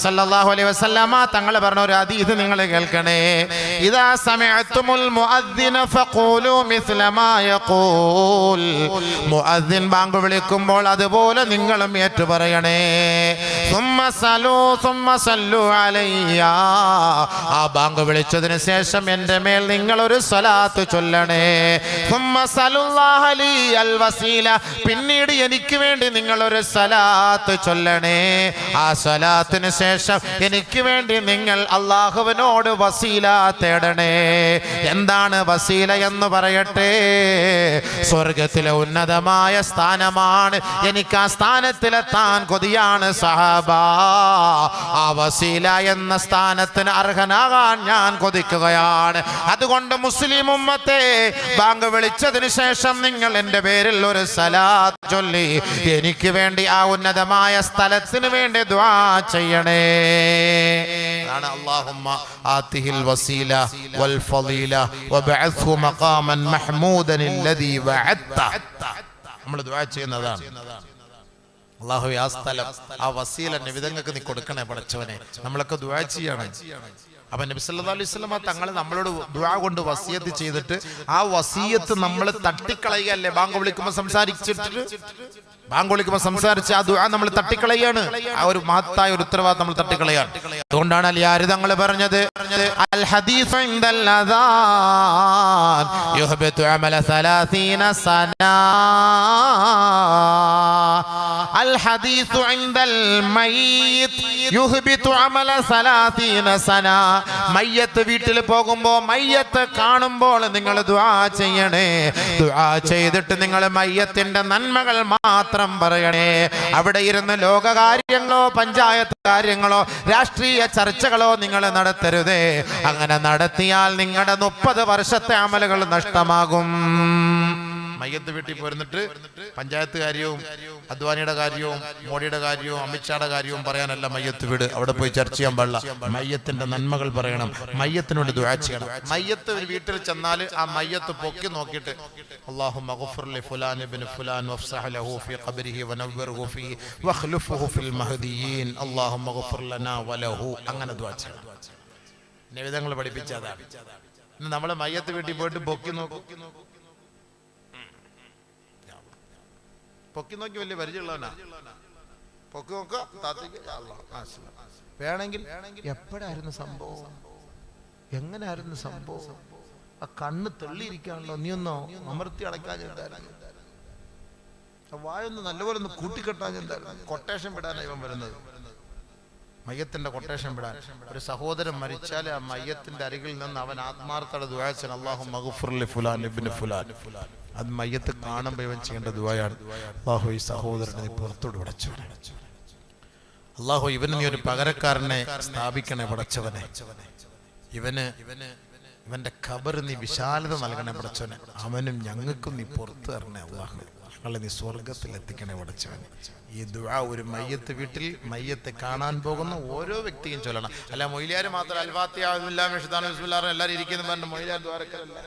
സല്ലല്ലാഹു അലൈഹി വസല്ലമ തങ്ങൾ പറഞ്ഞ ഒരു ഹദീസ് നിങ്ങൾ കേൾക്കണേ. ഇദാ സമിഅതുമുൽ മുഅദ്ദിന ഫഖൂലു മിസ്ല മാ യഖൂൽ. മുഅദ്ദിൻ ബാങ്ക് വിളിക്കുമ്പോൾ അതുപോലെ നിങ്ങളും ഏറ്റു പറയണേ. സുമ്മ സല്ലു അലയ്യ. ആ ബാങ്ക് വിളിച്ചതിന് ശേഷം എൻ്റെ മേൽ നിങ്ങൾ ഒരു സ്വലാത്ത് ചൊല്ലണേ. സുമ്മ സല്ലല്ലാഹു അലൈഹി അൽ വസീല. പിന്നീട് എനിക്ക് വേണ്ടി നിങ്ങൾ ഒരു സ്വലാത്ത് ചൊല്ലണേ. ആ സ്വലാത്തിന് ശേഷം എനിക്ക് വേണ്ടി നിങ്ങൾ അല്ലാഹുവിനോട് വസീല തേടണേ. എന്താണ് വസീല എന്ന് പറയട്ടെ? സ്വർഗത്തിലെ ഉന്നതമായ സ്ഥാനമാണ്. എനിക്ക് ആ സ്ഥാനത്തിലെത്താൻ കൊതിയാണ് സഹാബ. ആ വസീല എന്ന സ്ഥാനത്തിന് അർഹനാകാൻ ഞാൻ കൊതിക്കുകയാണ്. അതുകൊണ്ട് മുസ്ലിം ഉമ്മത്തെ, ബാങ്ക് വിളിച്ചതിന് ശേഷം നിങ്ങൾ എൻ്റെ പേരിൽ ഒരു സലാത്ത് ചൊല്ലി എനിക്ക് വേണ്ടി ആ ഉന്നതമായ സ്ഥലത്തിന് വേണ്ടി ദുആ ചെയ്യണേ. അതാണ് അല്ലാഹുമ്മ ആതിഹിൽ വസീല വൽ ഫളീല വബഅത്ഹു മഖാമൻ മഹ്മൂദൻ അല്ലദീ വഅദ്ത. നമ്മൾ ദുആ ചെയ്യുന്നതാണ്. അല്ലാഹുവേ, ആ സ്ഥലം, ആ വസീല നബിതങ്ങൾക്ക് നീ കൊടുക്കണേ പടച്ചവനെ. നമ്മളൊക്കെ ദുആ ചെയ്യണം. അപ്പൊ നബി സല്ലല്ലാഹു അലൈഹി വസല്ലമ തങ്ങൾ നമ്മളോട് ദുആ കൊണ്ട് വസിയത്ത് ചെയ്തിട്ട് ആ വസിയത്ത് നമ്മൾ തട്ടിക്കളയല്ലേ? ബാങ്ക് വിളിക്കുമ്പോൾ സംസാരിച്ച് ആ ദുആ നമ്മൾ തട്ടിക്കളയാണ്. ആ ഒരു മഹത്തായ ഒരു ഉത്തരവാദിത്തം നമ്മൾ തട്ടിക്കളയാണ്. അതുകൊണ്ടാണ് അലിയാര് തങ്ങൾ പറഞ്ഞത്, അൽ ഹദീസ് ഇൻദൽ അദാൻ യുഹ്ബിതു അമല 30 സന. അൽ ഹദീസ് ഇൻദൽ മയ്യിത് യുഹ്ബിതു അമല 30 സന. മയ്യത്ത് വീട്ടിൽ പോകുമ്പോൾ, മയ്യത്ത് കാണുമ്പോൾ നിങ്ങൾ ദുആ ചെയ്യണേ. ദുആ ചെയ്തിട്ട് നിങ്ങൾ മയ്യത്തിന്റെ നന്മകൾ മാത്രം പറയണേ. അവിടെ ഇരുന്ന് ലോകകാര്യങ്ങളോ പഞ്ചായത്ത് കാര്യങ്ങളോ രാഷ്ട്രീയ ചർച്ചകളോ നിങ്ങൾ നടത്തരുതേ. അങ്ങനെ നടത്തിയാൽ നിങ്ങളുടെ 30 വർഷത്തെ അമലുകൾ നഷ്ടമാകും. മയ്യത്ത് വീട്ടിൽ പോരുന്നിട്ട് പഞ്ചായത്ത് കാര്യവും അദ്വാനിയുടെ കാര്യവും മോഡിയുടെ കാര്യവും അമിത്ഷായുടെ കാര്യവും പറയാനല്ല മയ്യത്ത് വീട്. അവിടെ പോയി ചർച്ച ചെയ്യാൻ പാടില്ല. മയ്യത്തിന്റെ നന്മകൾ പറയണം, മയ്യത്തിനോട് ദുആ ചെയ്യണം. മയ്യത്ത് ഒരു വീട്ടിൽ ചെന്നാൽ ആ മയ്യത്ത് പൊക്കി നോക്കിയിട്ട് അല്ലാഹുമ്മ ഗഫിർ ലി ഫുലാൻ ഇബ്നു ഫുലാൻ വഫ്സഹ് ലഹു ഫീ ഖബ്രിഹി വനവ്വിർഹു ഫീഹി വഖ്ലുഫ്ഹു ഫിൽ മഹ്ദിയീൻ അല്ലാഹുമ്മ ഗഫിർ ലനാ വലഹു. അങ്ങനെ ദുആ ചെയ്യണം. നബിതങ്ങൾ പഠിപ്പിച്ചതാണ്. നമ്മൾ മയ്യത്ത് വീട്ടിൽ പോയിട്ട് പൊക്കി നോക്കും. പൊക്കി നോക്കി വലിയ പരിചയമുള്ളവനാ. പൊക്കി നോക്ക വേണമെങ്കിൽ എപ്പോഴായിരുന്നു സംഭവം, എങ്ങനെയായിരുന്നു സംഭവം, ആ കണ്ണ് തെള്ളിയിരിക്കാണല്ലോ, നീ ഒന്നോ അമർത്തി അടയ്ക്കാഞ്ഞെന്തായിരുന്നു, വായൊന്ന് നല്ലപോലെ ഒന്ന് കൂട്ടിക്കെട്ടാഞ്ഞെന്തായിരുന്നു. കൊട്ടേഷൻ വിടാനാണ് ഇവൻ വരുന്നത്. മയ്യത്തിന്റെ കൊട്ടേഷൻ വിടാൻ. ഒരു സഹോദരൻ മരിച്ചാൽ ആ മയ്യത്തിന്റെ അരികിൽ നിന്ന് അവൻ ആത്മാർത്ഥത ദുആ ചെയ്യണം, അല്ലാഹുമ്മ ഗഫിർ ലി ഫുലാൻ ഇബ്നു ഫുലാൻ. അത് മയ്യത്ത് കാണുമ്പോൾ ഇവൻ ചെയ്യേണ്ട ദുആയാണ്. അല്ലാഹു ഈ സഹോദരനെ പുറത്തോട് പടച്ചവനെ, അല്ലാഹു ഇവന് നീ ഒരു പകരക്കാരനെ സ്ഥാപിക്കണേ പടച്ചവനെ. ഇവന്റെ ഖബർ നീ വിശാലത നൽകണേ പടച്ചവനെ. അവനും ഞങ്ങൾക്കും നീ പുറത്തു തരണേ അല്ലാഹു. ഞങ്ങളെ നീ സ്വർഗത്തിൽ എത്തിക്കണേ പടച്ചവനെ. ഈ ദുആ ഒരു മയ്യത്ത് വീട്ടിൽ മയ്യത്തെ കാണാൻ പോകുന്ന ഓരോ വ്യക്തിയും ചൊല്ലണം. അല്ല മൊയ്ലിയാർ മാത്രം അൽഫാത്തിഹ ബിസ്മില്ലാഹിർ റഹ്മാനിർ റഹീം എല്ലാവരും ഇരിക്കുന്നു പറഞ്ഞ മൊയ്ലിയാർ ദ്വാരക്കല്ല.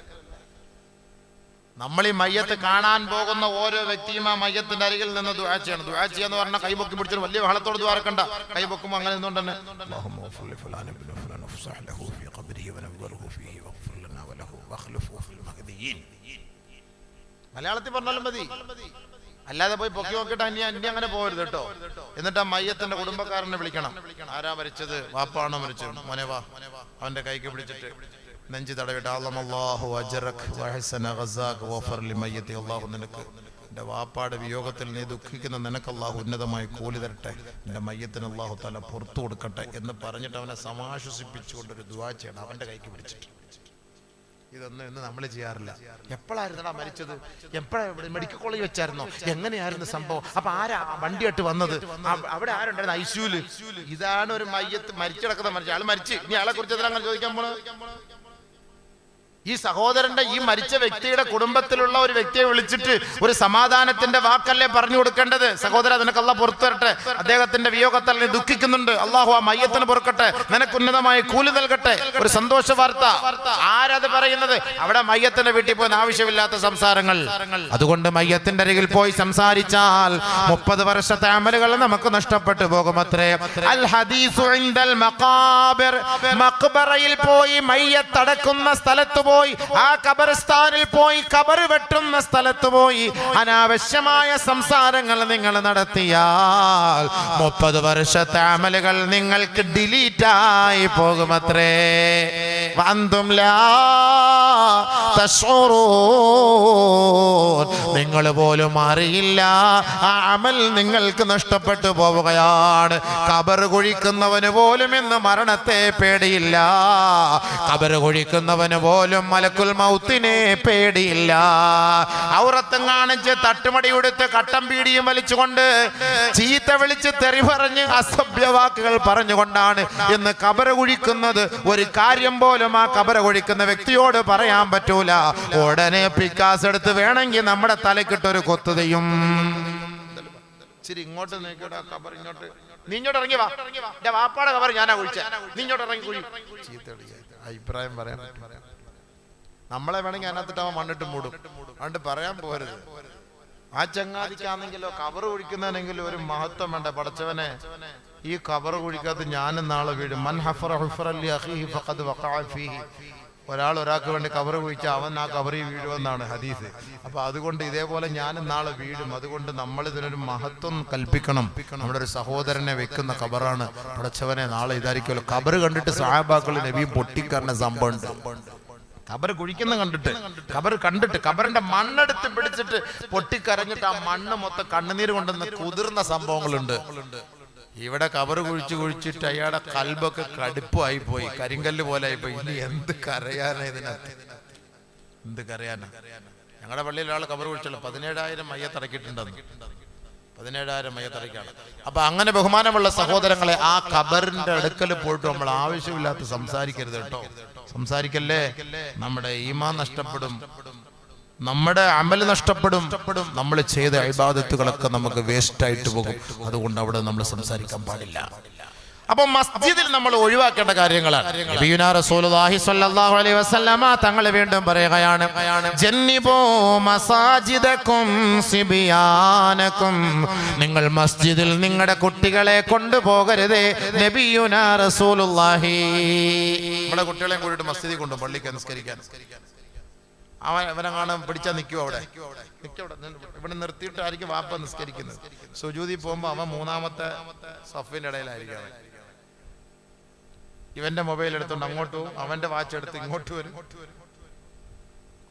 നമ്മൾ ഈ മയ്യത്ത് കാണാൻ പോകുന്ന ഓരോ വ്യക്തിയും ആ മയ്യത്തിന്റെ അരികിൽ നിന്ന് ദുആ ചെയ്യണം. ദുആ ചെയ്യാന്ന് പറഞ്ഞാൽ കൈപൊക്കി പിടിച്ചിട്ട് വലിയ ബഹളത്തോട് ദ്വാരക്കണ്ട. കൈപൊക്കുമ്പോൾ അങ്ങനെ നിന്നുകൊണ്ട് തന്നെ അല്ലാഹുമ്മ ഗഫിർ ലി ഫുലാൻ ഇബ്നു ഫുലാൻ വഫ്സഹ് ലഹു ഫീ ഖബ്രിഹി വനവ്വിർഹു ഫീഹി വഗ്ഫിർ ലനാ വലഹു വഖ്ലുഫ്ഹു ഫിൽ മഹ്ദിയീൻ. മലയാളത്തിൽ പറഞ്ഞാലും മതി, അല്ലാതെ പോയി പൊക്കി നോക്കിയിട്ട് അന്യ അങ്ങനെ പോകരുത് കേട്ടോ. എന്നിട്ട് ആ മയ്യത്തിന്റെ കുടുംബക്കാരനെ വിളിക്കണം. ആരാ മരിച്ചത്? വാപ്പാണോ മരിച്ചത്? മോനെ വാ. അവന്റെ കൈക്ക് പിടിച്ചിട്ട് നെഞ്ചി തടവിട്ട് അല്ലാഹു അജ്റക വഹസന ഗസാക വഫർ ലിമയ്യതി. അല്ലാഹു നിനക്ക് എൻ്റെ വാപ്പാടെ വിയോഗത്തിൽ നീ ദുഃഖിക്കുന്ന നിനക്ക് അല്ലാഹു ഉന്നതമായ കൂലി തരട്ടെ, എൻ്റെ മയ്യത്തിന് അല്ലാഹു തആല പുറത്തു കൊടുക്കട്ടെ എന്ന് പറഞ്ഞിട്ട് അവനെ സമാശ്വസിപ്പിച്ചുകൊണ്ടൊരു ദുആ ചെയ്യണം അവന്റെ കൈക്ക് പിടിച്ചിട്ട്. ഇതൊന്നും ഇന്ന് നമ്മൾ ചെയ്യാറില്ല. എപ്പോഴായിരുന്നടാ മരിച്ചത്? എപ്പോഴാ മെഡിക്കൽ കോളേജ് വെച്ചായിരുന്നോ? എങ്ങനെയായിരുന്നു സംഭവം? അപ്പൊ ആരാ വണ്ടിയായിട്ട് വന്നത്? അവിടെ ആരുണ്ടായിരുന്നു ഐസിയുല്? ഇതാണ് ഒരു മയ്യത്ത് മരിച്ചു കിടക്കുന്ന മരിച്ച ആള് മരിച്ച്. ഇനി ആളെ കുറിച്ച് അങ്ങനെ ചോദിക്കാൻ പോണ ഈ സഹോദരന്റെ ഈ മരിച്ച വ്യക്തിയുടെ കുടുംബത്തിലുള്ള ഒരു വ്യക്തിയെ വിളിച്ചിട്ട് ഒരു സമാധാനത്തിന്റെ വാക്കല്ലേ പറഞ്ഞു കൊടുക്കേണ്ടത്? സഹോദര, നിനക്ക് അള്ളാഹ് പുറത്തു തരട്ടെ, അദ്ദേഹത്തിന്റെ വിയോഗത്താൽ നീ ദുഃഖിക്കുന്നുണ്ട്, അള്ളാഹു ആ മയ്യത്തിന് പൊറുക്കട്ടെ, നിനക്ക് ഉന്നതമായ കൂലി നൽകട്ടെ, ഒരു സന്തോഷ വാർത്ത. ആരത് പറയുന്നത്? അവിടെ മയ്യത്തിന്റെ വീട്ടിൽ പോയി ആവശ്യമില്ലാത്ത സംസാരങ്ങൾ. അതുകൊണ്ട് മയ്യത്തിന്റെ അരികിൽ പോയി സംസാരിച്ചാൽ 30 വർഷത്തെ അമലുകൾ നമുക്ക് നഷ്ടപ്പെട്ടു പോകുമത്രേ. അൽ ഹദീസു ഇൻദൽ മഖാബിർ, മഖ്ബറയിൽ പോയി മയ്യത്തടക്കുന്ന സ്ഥലത്ത് പോയി, ആ ഖബർസ്ഥാനിൽ പോയി, ഖബർ വെട്ടുന്ന സ്ഥലത്ത് പോയി അനാവശ്യമായ സംസാരങ്ങൾ നിങ്ങൾ നടത്തിയാൽ 30 വർഷത്തെ അമലുകൾ നിങ്ങൾക്ക് ഡിലീറ്റായി പോകുമത്രേ. വഅന്തും ലാ തശ്ഉറൂൻ, നിങ്ങൾ പോലും അറിയില്ല ആ അമൽ നിങ്ങൾക്ക് നഷ്ടപ്പെട്ടു പോവുകയാണ്. ഖബർ കുഴിക്കുന്നവന് പോലും ഇന്ന് മരണത്തെ പേടിയില്ല, ഖബർ കുഴിക്കുന്നവന് പോലും മലക്കുൽ മൗത്തിനെ പേടിയില്ല. ഔറത്തും കാണിച്ച് തട്ടുമടി കൊടുത്ത് കട്ടം പീടിയും വലിച്ചുകൊണ്ട് ചീത്ത വിളിച്ച് തെറി പറഞ്ഞ് അസഭ്യവാക്കുകൾ പറഞ്ഞുകൊണ്ടാണ് ഇന്ന് ഖബർ കുഴിക്കുന്നത്. ഒരു കാര്യം പോലും ആ ഖബർ കുഴിക്കുന്ന വ്യക്തിയോട് പറയാൻ പറ്റൂല. ഉടനെ പിക്കാസ് എടുത്ത് വേണമെങ്കിൽ നമ്മുടെ തലക്കിട്ടൊരു കൊത്തു ചെയ്യും. ശരി, ഇങ്ങോട്ട് നീക്കടാ ഖബർ, ഇങ്ങോട്ട് നീ ഇങ്ങോട്ട് ഇറങ്ങി വാ, എന്റെ വാപ്പാടെ ഖബർ ഞാനാ കുഴിച്ച, നീ ഇങ്ങോട്ട് ഇറങ്ങി കുഴി. ചീത്ത അഭിപ്രായം പറയാൻ നമ്മളെ വേണമെങ്കിൽ അതിനകത്തിട്ട് അവൻ മണ്ണിട്ട് മൂടും. അതുകൊണ്ട് പറയാൻ പോരുത്. ആ ചങ്ങാതിക്കാണെങ്കിലോ ഖബർ കുഴിക്കുന്നതിനെങ്കിലും ഒരു മഹത്വം വേണ്ട. പടച്ചവനെ, ഈ ഖബർ കുഴിക്കാത്ത ഞാനും നാളെ വീഴും. മൻ ഹഫറ ഹുഫറൻ ലി അഖീഹി ഫഖദ് വഖഅ ഫീഹി. ഒരാൾക്ക് വേണ്ടി ഖബർ കുഴിച്ചാൽ അവൻ ആ ഖബറിൽ വീഴുമെന്നാണ് ഹദീസ്. അപ്പൊ അതുകൊണ്ട് ഇതേപോലെ ഞാനും നാളെ വീഴും. അതുകൊണ്ട് നമ്മൾ ഇതിനൊരു മഹത്വം കൽപ്പിക്കണം. നമ്മുടെ ഒരു സഹോദരനെ വെക്കുന്ന ഖബറാണ്. പടച്ചവനെ, നാളെ ഇതായിരിക്കുമല്ലോ. ഖബർ കണ്ടിട്ട് സഹാബാക്കൾ നബിയും പൊട്ടിക്കാരന്റെ സംഭവമുണ്ട്. ഖബർ കുഴിക്കുന്ന കണ്ടിട്ട് ഖബറിന്റെ മണ്ണെടുത്ത് പിടിച്ചിട്ട് പൊട്ടിക്കരഞ്ഞിട്ട് ആ മണ്ണ് മൊത്തം കണ്ണുനീര് കൊണ്ടുവന്ന് കുതിർന്ന സംഭവങ്ങളുണ്ട്. ഇവിടെ ഖബർ കുഴിച്ചിട്ട് അയാളുടെ കൽബൊക്കെ കടുപ്പായി പോയി, കരിങ്കല്ല് പോലെ ആയിപ്പോയി. ഇനി എന്ത് കരയാനാ ഇതിനകത്ത്? എന്ത് കരയാനാ? ഞങ്ങളുടെ പള്ളിയിൽ ഒരാൾ ഖബർ കുഴിച്ചുള്ളൂ, 17,000 മയ്യത്തടക്കിയിട്ടുണ്ടെന്ന്. 17,000 മയ്യത്തടക്കാണ്. അപ്പൊ അങ്ങനെ ബഹുമാനമുള്ള സഹോദരങ്ങളെ, ആ ഖബറിന്റെ അടുക്കൽ പോയിട്ട് നമ്മൾ ആവശ്യമില്ലാത്ത സംസാരിക്കരുത് കേട്ടോ. സംസാരിക്കല്ലേ, നമ്മുടെ ഈമാൻ നഷ്ടപ്പെടും, നമ്മുടെ അമൽ നഷ്ടപ്പെടും, നമ്മൾ ചെയ്ത ഇബാദത്തുകളൊക്കെ നമുക്ക് വേസ്റ്റ് ആയിട്ട് പോകും. അതുകൊണ്ട് അവിടെ നമ്മൾ സംസാരിക്കാൻ പാടില്ല. അപ്പൊ മസ്ജിദിൽ നമ്മൾ ഒഴിവാക്കേണ്ട കാര്യങ്ങളാണ്. നബിയുനാ റസൂലുള്ളാഹി സ്വല്ലല്ലാഹു അലൈഹി വസല്ലമ തങ്ങൾ വീണ്ടും പറയുകയാണ്, ജന്നിബൂ മസാജിദകും സിബിയാനകും, നിങ്ങൾ മസ്ജിദിൽ നിങ്ങളുടെ കുട്ടികളെ കൊണ്ടുപോകരുതേ. നബിയുനാ റസൂലുള്ളാഹി നമ്മുടെ കുട്ടികളെ കൂടിയിട്ട് മസ്ജിദിൽ കൊണ്ടു പള്ളിക്ക് നിസ്കരിക്കാൻ. അവനെങ്ങാനും പിടിച്ചാൽ നിൽക്കും അവിടെ, ഇവിടെ നിർത്തിയിട്ട് ആയിരിക്കും വാപ്പ നിസ്കരിക്കുന്നത്. സുജൂദി പോകുമ്പോ അവൻ 3ാമത്തെ സഫിന്റെ ഇടയിലായിരിക്കും. ഇവന്റെ മൊബൈൽ എടുത്തോണ്ട് അങ്ങോട്ട് പോകും, അവന്റെ വാച്ച് എടുത്ത് ഇങ്ങോട്ട് വരും.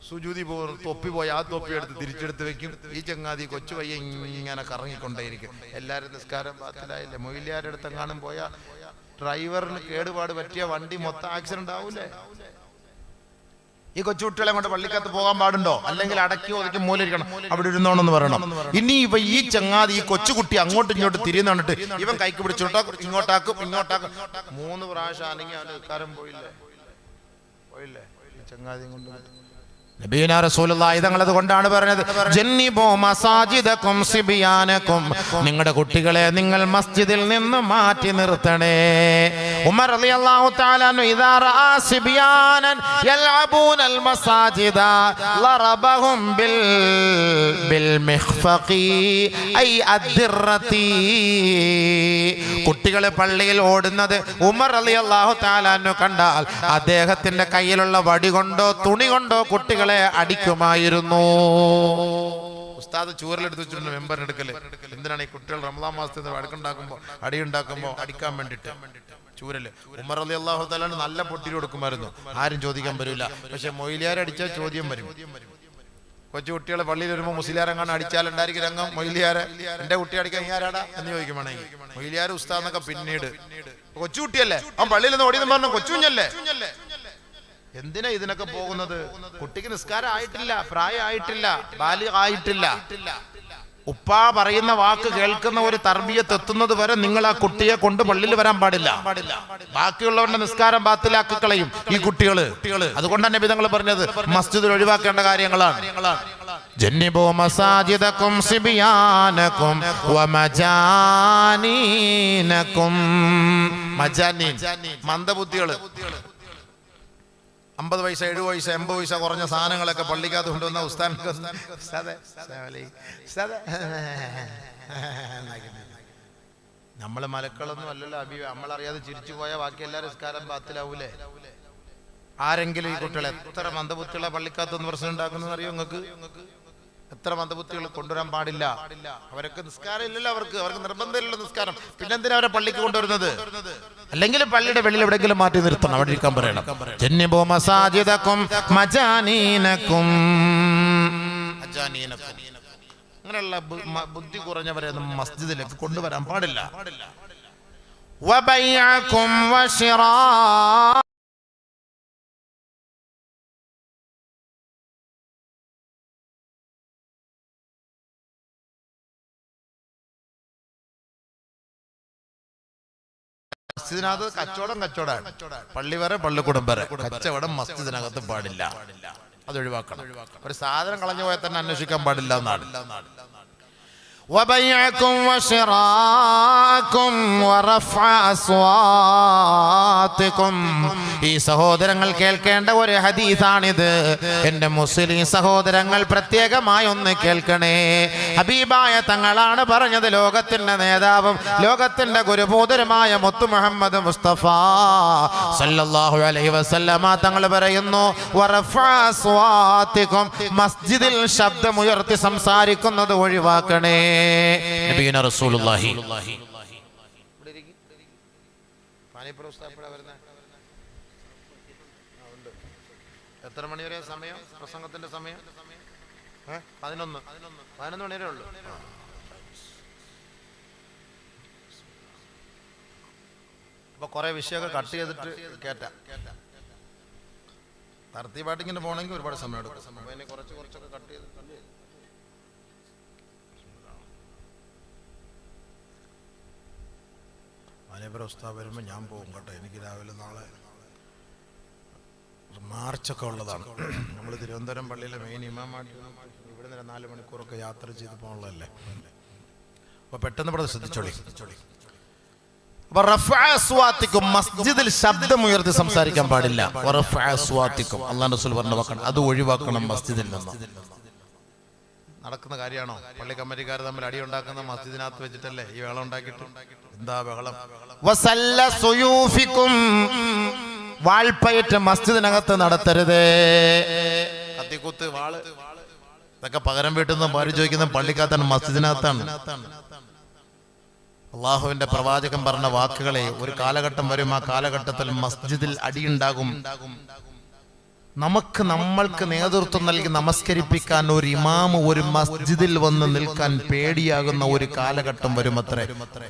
സുജൂദി തൊപ്പി പോയി ആ തൊപ്പി എടുത്ത് തിരിച്ചെടുത്ത് വെക്കും. ഈ ചങ്ങാതി കൊച്ചു പയ്യ ഇങ്ങനെ കറങ്ങിക്കൊണ്ടേയിരിക്കും. എല്ലാരും നിസ്കാരം ബാത്തിലായില്ലേ? മൊയിലിയാരുടെ അടുത്തെങ്ങാനും പോയാൽ ഡ്രൈവറിന് കേടുപാട് പറ്റിയ വണ്ടി മൊത്തം ആക്സിഡന്റ് ആവൂലേ? ഈ കൊച്ചുകുട്ടികളെ കൊണ്ട് പള്ളിക്കകത്ത് പോകാൻ പാടുണ്ടോ? അല്ലെങ്കിൽ അടക്കി ഒതുക്കി മൂലിരിക്കണം, അവിടെ ഇരുന്നോണെന്ന് പറയണം. ഇനി ഇവ ഈ ചങ്ങാതി ഈ കൊച്ചുകുട്ടി അങ്ങോട്ടും ഇങ്ങോട്ട് തിരിയുന്ന കണ്ടിട്ട് ഇവൻ കൈക്ക് പിടിച്ചോട്ടാക്കും, ഇങ്ങോട്ടാക്കും. 3 പ്രാവശ്യം അല്ലെങ്കിൽ അവന് നിസ്കാരം പോയില്ലേ? ചങ്ങാതി കൊണ്ട് നബിയുനാ റസൂലുള്ളാഹി തങ്ങളത് കൊണ്ടാണ് പറഞ്ഞത്, ജന്നിബൂ മസാജിദകും സിബിയാനകും, നിങ്ങളുടെ കുട്ടികളെ നിങ്ങൾ മസ്ജിദിൽ നിന്ന് മാറ്റി നിർത്തണേ. ഉമർ റളിയല്ലാഹു തആല അൻഹു ഇദാ റആ സിബിയാനൻ യൽഅബൂനൽ മസാജിദ ലറബഹും ബിൽ മിഖ്ഫഖി ഐ അദ്ദിറതി. കുട്ടികൾ പള്ളിയിൽ ഓടുന്നത് ഉമർ റളിയല്ലാഹു തആല അൻഹു കണ്ടാൽ അദ്ദേഹത്തിന്റെ കയ്യിലുള്ള വടി കൊണ്ടോ തുണി കൊണ്ടോ കുട്ടികളെ അടിക്കുമായിരുന്നു. ഉസ്താദ് ചൂരലെടുത്ത് വെച്ചിട്ടുണ്ട് മെമ്പറിന് എടുക്കല്. എന്തിനാണ് ഈ കുട്ടികൾ റമദാൻ മാസത്തിൽ അടിയുണ്ടാക്കുമ്പോ അടിക്കാൻ വേണ്ടിട്ട് ചൂരല്. ഉമർ റളിയല്ലാഹു തആല നല്ല പൊട്ടിരി കൊടുക്കുമായിരുന്നു, ആരും ചോദിക്കാൻ വരില്ല. പക്ഷെ മൊയിലിയാരെ അടിച്ചാൽ ചോദ്യം വരും. കൊച്ചു കുട്ടികളെ പള്ളിയിൽ വരുമ്പോൾ മുസ്ലിയാരെങ്ങാണ് അടിച്ചാൽ ഉണ്ടായിരിക്കും രംഗം. മൊയിലിയാരെ എന്റെ കുട്ടി അടിക്കാൻ ഈ ആരാടാ എന്ന് ചോദിക്കും. വേണമെങ്കിൽ മൊയിലിയാർ ഉസ്താദെന്നൊക്കെ പിന്നീട്. കൊച്ചുകുട്ടിയല്ലേ അവൻ പള്ളിയിൽ നിന്ന് ഓടിയെന്ന് പറഞ്ഞു, കൊച്ചുകുഞ്ഞല്ലേ. എന്തിനാ ഇതിനൊക്കെ പോകുന്നത്? കുട്ടിക്ക് നിസ്കാരം ആയിട്ടില്ല, പ്രായം ആയിട്ടില്ല, ബാലിഗ് ആയിട്ടില്ല. ഉപ്പാ പറയുന്ന വാക്ക് കേൾക്കുന്ന ഒരു തർബിയത്ത് എത്തുന്നത് വരെ നിങ്ങൾ ആ കുട്ടിയെ കൊണ്ട് പള്ളിയിൽ വരാൻ പാടില്ല. ബാക്കിയുള്ളവരുടെ നിസ്കാരം ബാത്തിലാക്കി കളയും ഈ കുട്ടികള്. അതുകൊണ്ട് തന്നെ നബി പറഞ്ഞത് മസ്ജിദിൽ ഒഴിവാക്കേണ്ട കാര്യങ്ങളാണ്. ജന്നിബു മസാജിദകും സിബിയാനകും വമജാനീനകും. മജാനീൻ മന്ദബുദ്ധികള്, 50 പൈസ 70 പൈസ 80 പൈസ കുറഞ്ഞ സാധനങ്ങളൊക്കെ പള്ളിക്കകത്ത് കൊണ്ടുവന്ന ഉസ്താദ് നമ്മള് മലക്കളൊന്നും അല്ലല്ലോ നമ്മളറിയാതെ ചിരിച്ചു പോയാൽ ബാക്കി എല്ലാവരും നിസ്കാരം ബാത്തിലാവൂലേ? ആരെങ്കിലും ഈ കുട്ടികളെ എത്ര മന്ദബുദ്ധികളെ പള്ളിക്കകത്തൊന്ന് പ്രശ്നം ഉണ്ടാക്കുന്നത് അറിയോ നിങ്ങൾക്ക്? എത്ര മന്ദബുദ്ധികൾ കൊണ്ടുവരാൻ പാടില്ല. അവർക്ക് നിസ്കാരം ഇല്ലല്ലോ, അവർക്ക് നിർബന്ധമില്ലല്ലോ നിസ്കാരം. പിന്നെന്തിനാ അവരെ പള്ളിക്ക് കൊണ്ടുവരുന്നത്? അല്ലെങ്കിൽ പള്ളിയുടെ വെളിയിൽ എവിടെയെങ്കിലും മാറ്റി നിർത്തണം, അവിടെ ഇരിക്കാൻ പറയണം. ജന്നിബു മസാജിദകും മജാനീനകും. അങ്ങനെയുള്ള ബുദ്ധി കുറഞ്ഞവരെ മസ്ജിദിലേക്ക് കൊണ്ടുവരാൻ പാടില്ല. വബൈഅകും വശിറാ. മസ്ജിദിനകത്ത് കച്ചവടമാണ്. പള്ളി വരെ പള്ളിക്കൂടം വരെ കച്ചവടം മസ്ജിദിനകത്ത് പാടില്ല. അത് ഒഴിവാക്കണം. ഒരു സാധനം കളഞ്ഞു പോയാൽ തന്നെ അന്വേഷിക്കാൻ പാടില്ല എന്നാണ്. وبيعكم وشراءكم ورفع أصواتكم. ഈ സഹോദരങ്ങൾ കേൾക്കേണ്ട ഒരു ഹദീസാണിത്. എൻ്റെ മുസ്ലിം സഹോദരങ്ങൾ പ്രത്യേകമായി ഒന്ന് കേൾക്കണേ. ഹബീബായ തങ്ങളാണ് പറഞ്ഞത്. ലോകത്തിന്റെ നേതാവും ലോകത്തിന്റെ ഗുരുഭൂതരുമായ മുത്തു മുഹമ്മദ് മുസ്തഫ സല്ലല്ലാഹു അലൈഹി വസല്ലമ തങ്ങൾ പറയുന്നു, വറഫഅ അസ്വാതികും. മസ്ജിദിൽ ശബ്ദമുയർത്തി സംസാരിക്കുന്നത് ഒഴിവാക്കണേ. നബിയുനാ റസൂലുള്ളാഹി. എത്ര മണി വരെ സമയം? പ്രസംഗത്തിന്റെ സമയം 11 മണി വരെ ഉള്ളു. അപ്പൊ കുറെ വിഷയമൊക്കെ കട്ട് ചെയ്തിട്ട് കേറ്റാം. തർത്തീബായിട്ടിങ്ങനെ പോകണമെങ്കിൽ ഒരുപാട് സമയം എടുക്കും. കുറച്ചൊക്കെ കട്ട് ചെയ്ത് ഉസ്താദ് വരുമ്പോൾ ഞാൻ പോകും കേട്ടോ. എനിക്ക് രാവിലെ നാളെ മാർച്ചൊക്കെ ഉള്ളതാണ്. നമ്മൾ തിരുവനന്തപുരം പള്ളിയിലെ മെയിൻ ഇമാമായിട്ട് ഇവിടെ നിന്ന് 4 മണിക്കൂറൊക്കെ യാത്ര ചെയ്ത് പോകാനുള്ളതല്ലേ. അപ്പൊ പെട്ടെന്ന് ഇവിടെ ശ്രദ്ധിച്ചോളി. മസ്ജിദിൽ ശബ്ദമുയർത്തി സംസാരിക്കാൻ പാടില്ല. അല്ലാഹു റസൂൽ പറഞ്ഞ വാക്കാണ്. അത് ഒഴിവാക്കണം മസ്ജിദിൽ നിന്ന്. നടക്കുന്ന കാര്യമാണോ? പള്ളി കമ്മിറ്റിക്കാർ തമ്മിൽ അടി ഉണ്ടാക്കുന്ന മസ്ജിദിനകത്ത് വെച്ചിട്ടല്ലേ ഈ വേളം ഉണ്ടാക്കിയിട്ട്? എന്താ ബഹളം? വാൾപ്പയറ്റ് മസ്ജിദിനകത്ത് നടത്തരുത്. കത്തിക്കുത്ത്, വാള്, ഇതൊക്കെ പകരം വീട്ടുന്ന ഭാര്യ ചോദിക്കുന്ന പള്ളിക്കകത്താണ്, മസ്ജിദിനകത്താണ്. അള്ളാഹുവിന്റെ പ്രവാചകൻ പറഞ്ഞ വാക്കുകളെ ഒരു കാലഘട്ടം വരും. ആ കാലഘട്ടത്തിൽ മസ്ജിദിൽ അടിയുണ്ടാകും. നമ്മൾക്ക് നേതൃത്വം നൽകി നമസ്കരിപ്പിക്കാൻ ഒരു ഇമാമ് ഒരു മസ്ജിദിൽ വന്ന് നിൽക്കാൻ പേടിയാകുന്ന ഒരു കാലഘട്ടം വരും അത്രേ.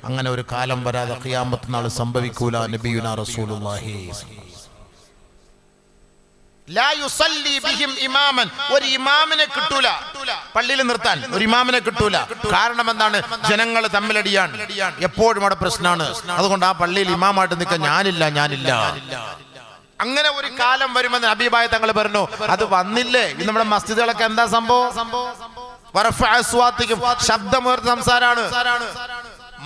അങ്ങനെ ഒരു കാലം വരാതെ ഖിയാമത്ത് നാൾ സംഭവിക്കൂല. നബിയുനാ റസൂലുള്ളാഹി ലാ യുസല്ലി ബിഹിം ഇമാമൻ. ഒരു ഇമാമിനെ കിട്ടൂല പള്ളിയിൽ നിർത്താൻ. ഒരു ഇമാമിനെ കിട്ടൂല. കാരണം എന്താണ്? ജനങ്ങൾ തമ്മിലടിയാണ്. എപ്പോഴും അവിടെ പ്രശ്നമാണ്. അതുകൊണ്ട് ആ പള്ളിയിൽ ഇമാമായിട്ട് നിൽക്കാൻ ഞാനില്ല. അങ്ങനെ ഒരു കാലം വരുമെന്ന് ഹബീബായ തങ്ങൾ പറഞ്ഞു. അത് വന്നില്ലേ? ഇന്ന് നമ്മുടെ മസ്ജിദുകളൊക്കെ എന്താ സംഭവം? ശബ്ദമുയർത്തി സംസാരാണ്.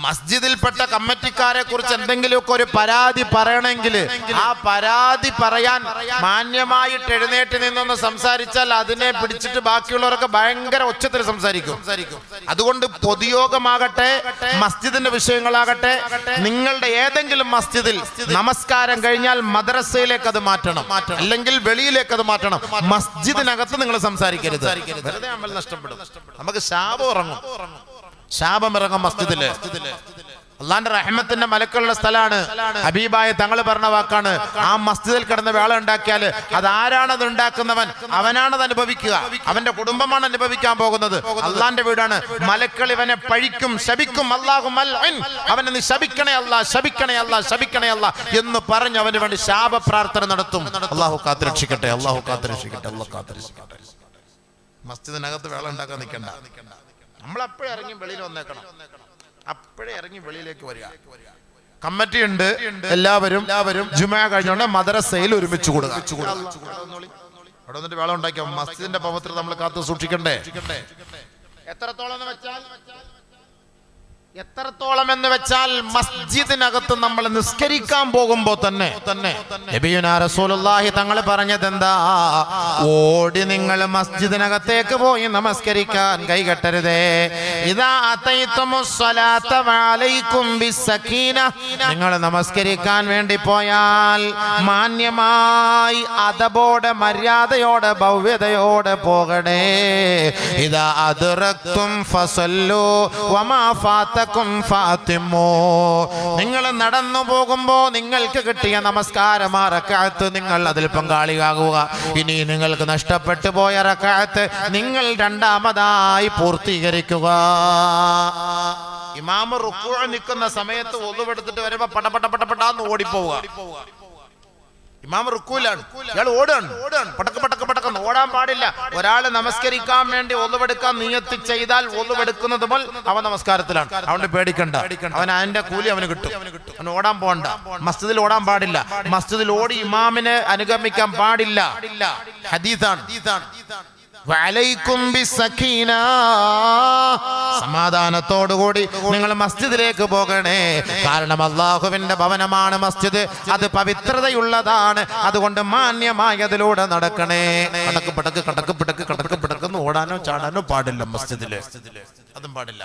മസ്ജിദിൽപ്പെട്ട കമ്മിറ്റിക്കാരെ കുറിച്ച് എന്തെങ്കിലുമൊക്കെ ഒരു പരാതി പറയണമെങ്കിൽ ആ പരാതി പറയാൻ മാന്യമായിട്ട് എഴുന്നേറ്റ് നിന്നൊന്ന് സംസാരിച്ചാൽ അതിനെ പിടിച്ചിട്ട് ബാക്കിയുള്ളവരൊക്കെ ഭയങ്കര ഉച്ചത്തിൽ സംസാരിക്കും. അതുകൊണ്ട് പൊതുയോഗമാകട്ടെ, മസ്ജിദിന്റെ വിഷയങ്ങളാകട്ടെ, നിങ്ങളുടെ ഏതെങ്കിലും മസ്ജിദിൽ നമസ്കാരം കഴിഞ്ഞാൽ മദ്രസയിലേക്ക് അത് മാറ്റണം, അല്ലെങ്കിൽ വെളിയിലേക്ക് അത് മാറ്റണം. മസ്ജിദിനകത്ത് നിങ്ങൾ സംസാരിക്കരുത്. വെറുതെ അമൽ നഷ്ടപ്പെടും. നമുക്ക് ശാപം ഇറങ്ങും മസ്ജിദില്. അള്ളാന്റെ റഹ്മത്തിന്റെ മലക്കുള്ള സ്ഥലമാണ്. ഹബീബായ തങ്ങൾ പറഞ്ഞ വാക്കാണ്, ആ മസ്ജിദിൽ കിടന്ന് വേള ഉണ്ടാക്കിയാൽ അത് ആരാണത് ഉണ്ടാക്കുന്നവൻ അവനാണത് അനുഭവിക്കുക. അവന്റെ കുടുംബമാണ് അനുഭവിക്കാൻ പോകുന്നത്. അള്ളാന്റെ വീടാണ്. മലക്കൾ ഇവനെ പഴിക്കും, ശപിക്കും. അല്ലാഹു മൽഇൻ, അവനെ നീ ശപിക്കണേ അല്ലാ, ശപിക്കണേ അല്ലാ, ശപിക്കണേ അല്ലാ എന്ന് പറഞ്ഞ് അവന് വേണ്ടി ശാപ പ്രാർത്ഥന നടത്തും. അള്ളാഹു കാത്തുരക്ഷിക്കട്ടെ, അള്ളാഹു കാത്തുരക്ഷിക്കട്ടെ, അള്ളാഹു കാത്തുരക്ഷിക്കട്ടെ. മസ്ജിദിനകത്ത് വേള ഉണ്ടാക്കാൻ നിൽക്കണ്ട. നമ്മൾ അപ്പോഴേ ഇറങ്ങി വെളിയിൽ വന്നേക്കണം, അപ്പോഴേ ഇറങ്ങി വെളിയിലേക്ക് വരിക. കമ്മിറ്റി ഉണ്ട്, എല്ലാവരും ജുമാ കഴിഞ്ഞോണ്ട് മദ്രസയിൽ ഒരുമിച്ച് കൂടുക. അവിടെ വന്നിട്ട് വേളം ഉണ്ടാക്കിയ മസ്ജിദിന്റെ പവിത്രത നമ്മൾ കാത്തു സൂക്ഷിക്കണ്ടേ? എത്രത്തോളം എന്ന് വെച്ചാൽ മസ്ജിദിനകത്ത് നമ്മൾ നിസ്കരിക്കാൻ പോകുമ്പോ തന്നെ നബിയുനാ റസൂലുള്ളാഹി തങ്ങൾ പറഞ്ഞത് എന്താ? ഓടി നിങ്ങൾ മസ്ജിദിനകത്തേക്ക് പോയി നമസ്കരിക്കാൻ കൈകെട്ടരുതേ. ഇദാ അതൈതുമുസ് സ്വലാത്ത വഅലൈക്കും ബിസ്സകീന, നിങ്ങൾ നമസ്കരിക്കാൻ വേണ്ടി പോയാൽ മാന്യമായി അദബോടെ മര്യാദയോടെ ഭവ്യതയോടെ പോകണേ. ഇദാ അദ്റക്തും ഫസല്ലു വമാ ഫാതക്കും ഫാത്തിമു, നിങ്ങൾ നടന്നു പോകുമ്പോ നിങ്ങൾക്ക് കിട്ടിയ നമസ്കാരം ആ റക്അത്ത് നിങ്ങൾ അതിൽ പങ്കാളിയാകുക. ഇനി നിങ്ങൾക്ക് നഷ്ടപ്പെട്ടു പോയ റക്അത്ത് നിങ്ങൾ രണ്ടാമതായി പൂർത്തീകരിക്കുക. ഇമാം റുക്കൂഅ നിൽക്കുന്ന സമയത്ത് ഒളുവെടുത്തിട്ട് വരുമ്പോ പടപടപടപടാന്ന് ഓടിപ്പോവുക. ഇമാം റുക്കൂലാണ്, ഇയാൾ ഓടാണ്, പടക്കന്ന് ഓടാൻ പാടില്ല. ഒരാൾ നമസ്കരിക്കാൻ വേണ്ടി ഒളുവെടുക്കാൻ നിയത്ത് ചെയ്താൽ ഒളുവെടുക്കുന്നത് മുതൽ അവൻ നമസ്കാരത്തിലാണ്. അവന് പേടിക്കണ്ട, അവൻ അതിന്റെ കൂലി അവന് കിട്ടും. അവൻ ഓടാൻ പോകണ്ട, മസ്ജിദിൽ ഓടാൻ പാടില്ല, മസ്ജിദിൽ ഓടി ഇമാമിനെ അനുഗമിക്കാൻ പാടില്ല. ഹദീസാണ്. സമാധാനത്തോടുകൂടി നിങ്ങൾ മസ്ജിദിലേക്ക് പോകണേ. കാരണം അള്ളാഹുവിന്റെ ഭവനമാണ് മസ്ജിദ്, അത് പവിത്രതയുള്ളതാണ്. അതുകൊണ്ട് മാന്യമായി അതിലൂടെ നടക്കണേ. കടക്ക് പിടക്ക് ഓടാനോ ചാടാനോ പാടില്ല മസ്ജിദില്, അതും പാടില്ല.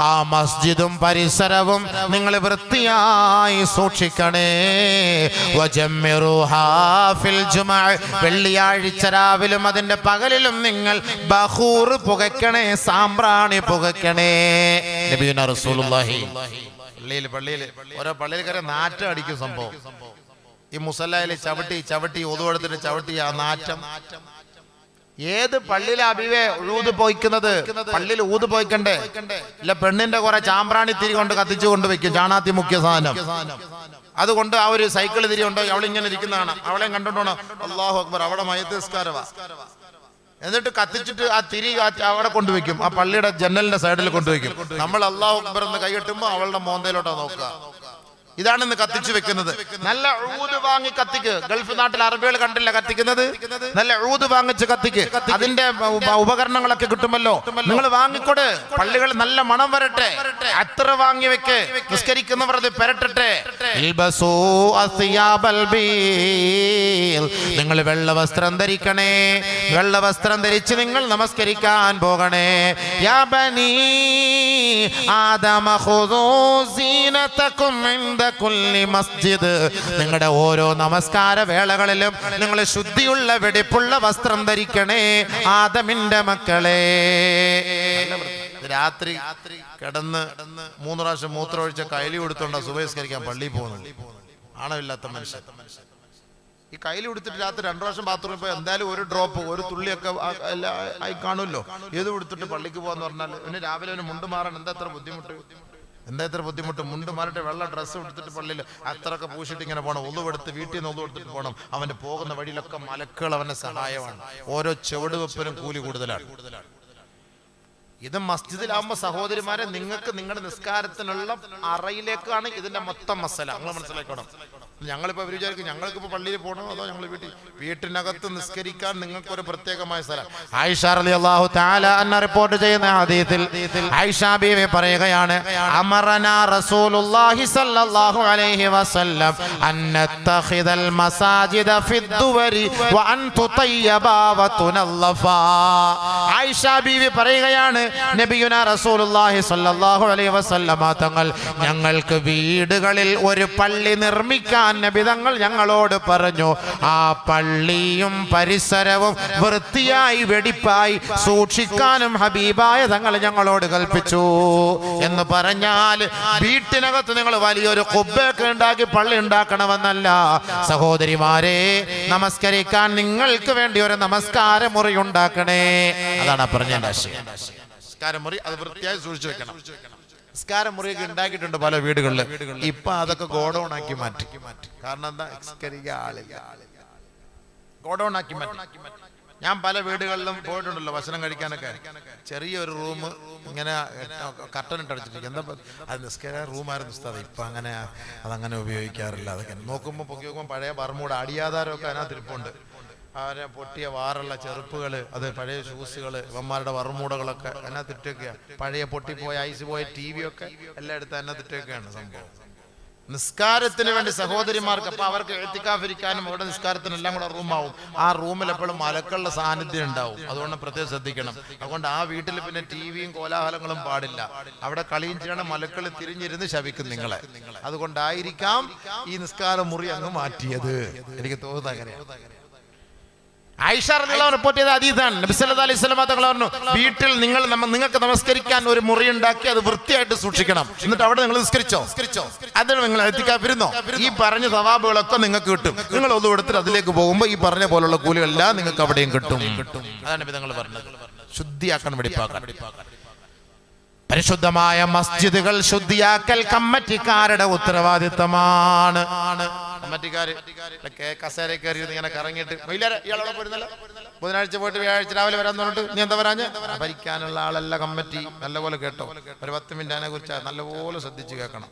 ആ മസ്ജിദും പരിസരവും നിങ്ങൾ വൃത്തിയായി സൂക്ഷിക്കണേ. വെള്ളിയാഴ്ച രാവിലും അതിന്റെ പകലിലും നിങ്ങൾ ബഖൂർ പുകയ്ക്കണേ, സാമ്പ്രാണി പുകയ്ക്കണേ. നബിയുനാ റസൂലുള്ളാഹി പള്ളിയിൽ ഓരോ പള്ളിയിൽ കയറി നാറ്റം അടിക്കും സംഭവം. ഈ മുസല്ലയിൽ ചവിട്ടി ഒതുവെടുത്തിട്ട് ചവിട്ടി ആ നാറ്റം. ഏത് പള്ളിയിലെ അബീവേ ഊത് പോയിക്കുന്നത്? പള്ളിയിൽ ഊത് പോയിക്കണ്ടേ? ഇല്ല, പെണ്ണിന്റെ കുറെ ചാമ്പ്രാണി തിരി കൊണ്ട് കത്തിച്ചു കൊണ്ട് വെക്കും, ചാണാത്തി മുഖ്യ സാധനം. അതുകൊണ്ട് ആ ഒരു സൈക്കിൾ തിരി ഉണ്ടോ, അവളിങ്ങനെ ഇരിക്കുന്നതാണ്, അവളെ കണ്ടോണ്ടോ അല്ലാഹു അക്ബർ, അവിടെ മയ്യത്ത് നിസ്കാരവാ. എന്നിട്ട് കത്തിച്ചിട്ട് ആ തിരി അവിടെ കൊണ്ടുവയ്ക്കും, ആ പള്ളിയുടെ ജനലിന്റെ സൈഡിൽ കൊണ്ടുവയ്ക്കും. നമ്മൾ അല്ലാഹു അക്ബർ എന്ന് കൈകെട്ടുമ്പോ അവളുടെ മോന്തയിലോട്ടാ നോക്കുക. ഇതാണ് ഇന്ന് കത്തിച്ചു വെക്കുന്നത്. നല്ല ഊത് വാങ്ങി കത്തിക്ക്. ഗൾഫ് നാട്ടിൽ അറബികൾ കണ്ടില്ല കത്തിക്കുന്നത്. നല്ല ഊത് വാങ്ങിച്ച് കത്തിക്ക്. അതിന്റെ ഉപകരണങ്ങളൊക്കെ കിട്ടുമല്ലോ, നിങ്ങൾ വാങ്ങിക്കൊട്. പള്ളികൾ നല്ല മണം വരട്ടെ, അത്ര വാങ്ങി വെക്ക്. നിസ്കരിക്കുന്നവർ അത് പെരട്ടെ. നിങ്ങൾ വെള്ള വസ്ത്രം ധരിക്കണേ. വെള്ള വസ്ത്രം ധരിച്ച് നിങ്ങൾ നമസ്കരിക്കാൻ പോകണേ. യാ ബനീ ആദമ ഖുദൂ സീനതകും ഇൻദ കുല്ലി മസ്ജിദ്, നിങ്ങളുടെ ഓരോ നമസ്കാര വേളകളിലും നിങ്ങൾ ശുദ്ധിയുള്ള വെടിപ്പുള്ള വസ്ത്രം ധരിക്കണേ ആദമിന്റെ മക്കളെ. രാത്രി കിടന്ന് 3 പ്രാവശ്യം മൂത്രമൊഴിച്ച കൈലി കൊടുത്തോണ്ട സുബഹിസ്കരിക്കാൻ പള്ളിയിൽ പോകുന്നത് ആണമില്ലാത്ത മനുഷ്യൻ. ഈ കയ്യിൽ കൊടുത്തിട്ട് രാത്രി 2 പ്രാവശ്യം ബാത്റൂമിൽ പോയി എന്തായാലും ഒരു ഡ്രോപ്പ്, ഒരു തുള്ളിയൊക്കെ ആയി കാണുമല്ലോ. ഏത് കൊടുത്തിട്ട് പള്ളിക്ക് പോകാന്ന് പറഞ്ഞാൽ ഇവന് രാവിലെ അവന് മുണ്ട് മാറാൻ എന്താ എത്ര ബുദ്ധിമുട്ട്? മുണ്ട് മാറിട്ട് വെള്ള ഡ്രസ്സ് എടുത്തിട്ട് പള്ളിയിൽ അത്രയൊക്കെ പൂശിട്ട് ഇങ്ങനെ പോകണം. ഒന്നുവെടുത്ത് വീട്ടിൽ നിന്ന് ഒന്നുകൊടുത്തിട്ട് പോകണം. അവന്റെ പോകുന്ന വഴിയിലൊക്കെ മലക്കുകൾ അവന്റെ സഹായമാണ്. ഓരോ ചുവടുവെപ്പിനും കൂലി കൂടുതലാണ്. ഇത് മസ്ജിദിലാവുമ്പോ സഹോദരിമാരെ, നിങ്ങൾക്ക് നിങ്ങളുടെ നിസ്കാരത്തിനുള്ള അറയിലേക്കാണ് ഇതിന്റെ മൊത്തം മസല. നിങ്ങൾ മനസ്സിലാക്കണം. ഞങ്ങളിപ്പോ വിചാരിക്കും ഞങ്ങൾക്കിപ്പോ പള്ളിയിൽ പോകണോ അതോ ഞങ്ങൾ വീട്ടിനകത്ത് നിസ്കരിക്കാൻ നിങ്ങൾക്ക് ഒരു പ്രത്യേകമായ സ്ഥലം. ആയിഷ റളിയല്ലാഹു തആല അൻഹ റിപ്പോർട്ട് ചെയ്യുന്ന ഹദീസിൽ ആയിഷ ബീവി പറയുകയാണ്, അമറനാ റസൂലുള്ളാഹി സ്വല്ലല്ലാഹു അലൈഹി വസല്ലം അൻ നത്തഖിദൽ മസാജിദ ഫിദ്ദുവരി വ അൻ തുതയ്യബ വ തുനല്ലഫ. ആയിഷ ബീവി പറയുകയാണ്, നബിയുനാ റസൂലുള്ളാഹി സ്വല്ലല്ലാഹു അലൈഹി വസല്ലം തങ്ങൾ ഞങ്ങൾക്ക് വീടുകളിൽ ഒരു പള്ളി നിർമ്മിക്കാൻ നബി തങ്ങൾ ഞങ്ങളോട് പറഞ്ഞു. ആ പള്ളിയും പരിസരവും വൃത്തിയായി വെടിപ്പായി സൂക്ഷിക്കാനും ഹബീബായ തങ്ങൾ ഞങ്ങളോട് കൽപ്പിച്ചു. എന്ന് പറഞ്ഞാൽ വീട്ടിനകത്ത് നിങ്ങൾ വലിയൊരു ഖുബ്ബയൊക്കെ ഉണ്ടാക്കി പള്ളി ഉണ്ടാക്കണമെന്നല്ല സഹോദരിമാരെ. നമസ്കരിക്കാൻ നിങ്ങൾക്ക് വേണ്ടി ഒരു നമസ്കാര മുറി ഉണ്ടാക്കണേ. അതാണ് പറഞ്ഞ നമസ്കാര മുറി. അത് വൃത്തിയായി സൂക്ഷിച്ചു വെക്കണം. നിസ്കാര മുറിയൊക്കെ ഉണ്ടാക്കിയിട്ടുണ്ട് പല വീടുകളിൽ. ഇപ്പൊ അതൊക്കെ ഗോഡൌൺ ആക്കി മാറ്റി. കാരണം എന്താ? നിസ്കരിക്കാൻ ആളില്ല, ഗോഡൌൺ ആക്കി മാറ്റി. ഞാൻ പല വീടുകളിലും പോയിട്ടുണ്ടല്ലോ ഭക്ഷണം കഴിക്കാനൊക്കെ. ചെറിയൊരു റൂം ഇങ്ങനെ കർട്ടൻ ഇട്ടടിച്ചിരിക്കും. എന്താ അത് നിസ്കാര റൂമായിരുന്നു ഉസ്താദ്. ഇപ്പൊ അങ്ങനെ അതങ്ങനെ ഉപയോഗിക്കാറില്ല. അതൊക്കെ നോക്കുമ്പോൾ പൊക്കി നോക്കുമ്പോൾ പഴയ ബർമൂട അടിയാധാരമൊക്കെ അതിനകത്ത് ഇരിപ്പുണ്ട്. അവരെ പൊട്ടിയ വാറുള്ള ചെറുപ്പുകൾ, അത് പഴയ ഷൂസുകൾ, ഇവന്മാരുടെ വറുമൂടകളൊക്കെ അതിനകത്ത് ഇട്ടൊക്കെയാണ്. പഴയ പൊട്ടിപ്പോയ ഐസ് പോയ TV ഒക്കെ എല്ലാം എടുത്ത് അതിനകത്ത് ഇട്ടൊക്കെയാണ് സംഭവം. നിസ്കാരത്തിന് വേണ്ടി സഹോദരിമാർക്ക് അപ്പൊ അവർക്ക് എഴുത്തിക്കാഫിരിക്കാനും അവിടെ നിസ്കാരത്തിനെല്ലാം കൂടെ റൂമാവും. ആ റൂമിൽ എപ്പോഴും മലക്കളുടെ സാന്നിധ്യം ഉണ്ടാവും. അതുകൊണ്ട് പ്രത്യേകം ശ്രദ്ധിക്കണം. അതുകൊണ്ട് ആ വീട്ടിൽ പിന്നെ TVയും കോലാഹലങ്ങളും പാടില്ല. അവിടെ കളിയും ചെയ്യണം. മലക്കൾ തിരിഞ്ഞിരുന്ന് ശപിക്കും നിങ്ങളെ. അതുകൊണ്ടായിരിക്കാം ഈ നിസ്കാര മുറി അങ്ങ് മാറ്റിയത്. എനിക്ക് തോന്നുന്നത് അങ്ങനെയാണ്. ആയിഷ റളിയല്ലാഹു റിപ്പോർട്ട് ചെയ്ത ഹദീസാണ്. നബി സല്ലല്ലാഹു അലൈഹി വസല്ലം തങ്ങൾ പറഞ്ഞു, വീട്ടിൽ നിങ്ങൾക്ക് നമസ്കരിക്കാൻ ഒരു മുറി ഉണ്ടാക്കി അത് വൃത്തിയായിട്ട് സൂക്ഷിക്കണം. എന്നിട്ട് അവിടെ നിങ്ങൾ നിസ്കരിച്ചോ, അതിന് നിങ്ങൾ എത്തിക്കാതിരുന്നോ, ഈ പറഞ്ഞ സവാബുകളൊക്കെ നിങ്ങൾക്ക് കിട്ടും. നിങ്ങൾ ഒന്നും എടുത്തിട്ട് അതിലേക്ക് പോകുമ്പോൾ ഈ പറഞ്ഞ പോലുള്ള കൂലികളെല്ലാം നിങ്ങൾക്ക് അവിടെയും കിട്ടും. അതാണ് നബി തങ്ങൾ പറഞ്ഞത്. ശുദ്ധിയാക്കാൻ വെടിപ്പാക്കാൻ. പരിശുദ്ധമായ മസ്ജിദുകൾ ശുദ്ധിയാക്കൽ കമ്മിറ്റിക്കാരുടെ ഉത്തരവാദിത്തമാണ്. കമ്മിറ്റിക്കാര് കസേര കയറി ഇങ്ങനെ കറങ്ങിയിട്ട് ഇയാളോടെ പോയിരുന്നല്ലോ, ബുധനാഴ്ച പോയിട്ട് വ്യാഴാഴ്ച രാവിലെ വരാൻ പറഞ്ഞിട്ട് നീ എന്താ പറയാഞ്ഞ്? ഭരിക്കാനുള്ള ആളല്ല കമ്മിറ്റി. നല്ലപോലെ കേട്ടോ. ഒരു 10 മിനിറ്റ് അതിനെ കുറിച്ച് നല്ലപോലെ ശ്രദ്ധിച്ച് കേൾക്കണം.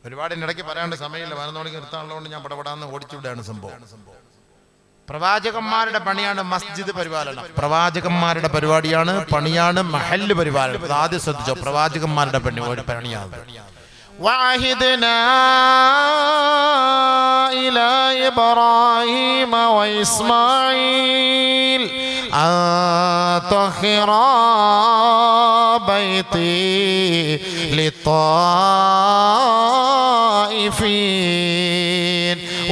ഒരുപാട് ഇടയ്ക്ക് പറയാണ്ട് സമയമില്ല. 11 മണിക്ക് നിർത്താനുള്ളതുകൊണ്ട് ഞാൻ പടപടാന്ന് ഓടിച്ചുവിടാണ് സംഭവം. പ്രവാചകന്മാരുടെ പണിയാണ് മസ്ജിദ് പരിപാലനം. പ്രവാചകന്മാരുടെ പരിപാടിയാണ്, പണിയാണ് മഹല്ല് പരിപാലനം. അത് ആദ്യം ശ്രദ്ധിച്ചോ. പ്രവാചകന്മാരുടെ പണിയാണ്. وعهدنا إلى إبراهيم وإسماعيل أن طهرا بيتي للطائفين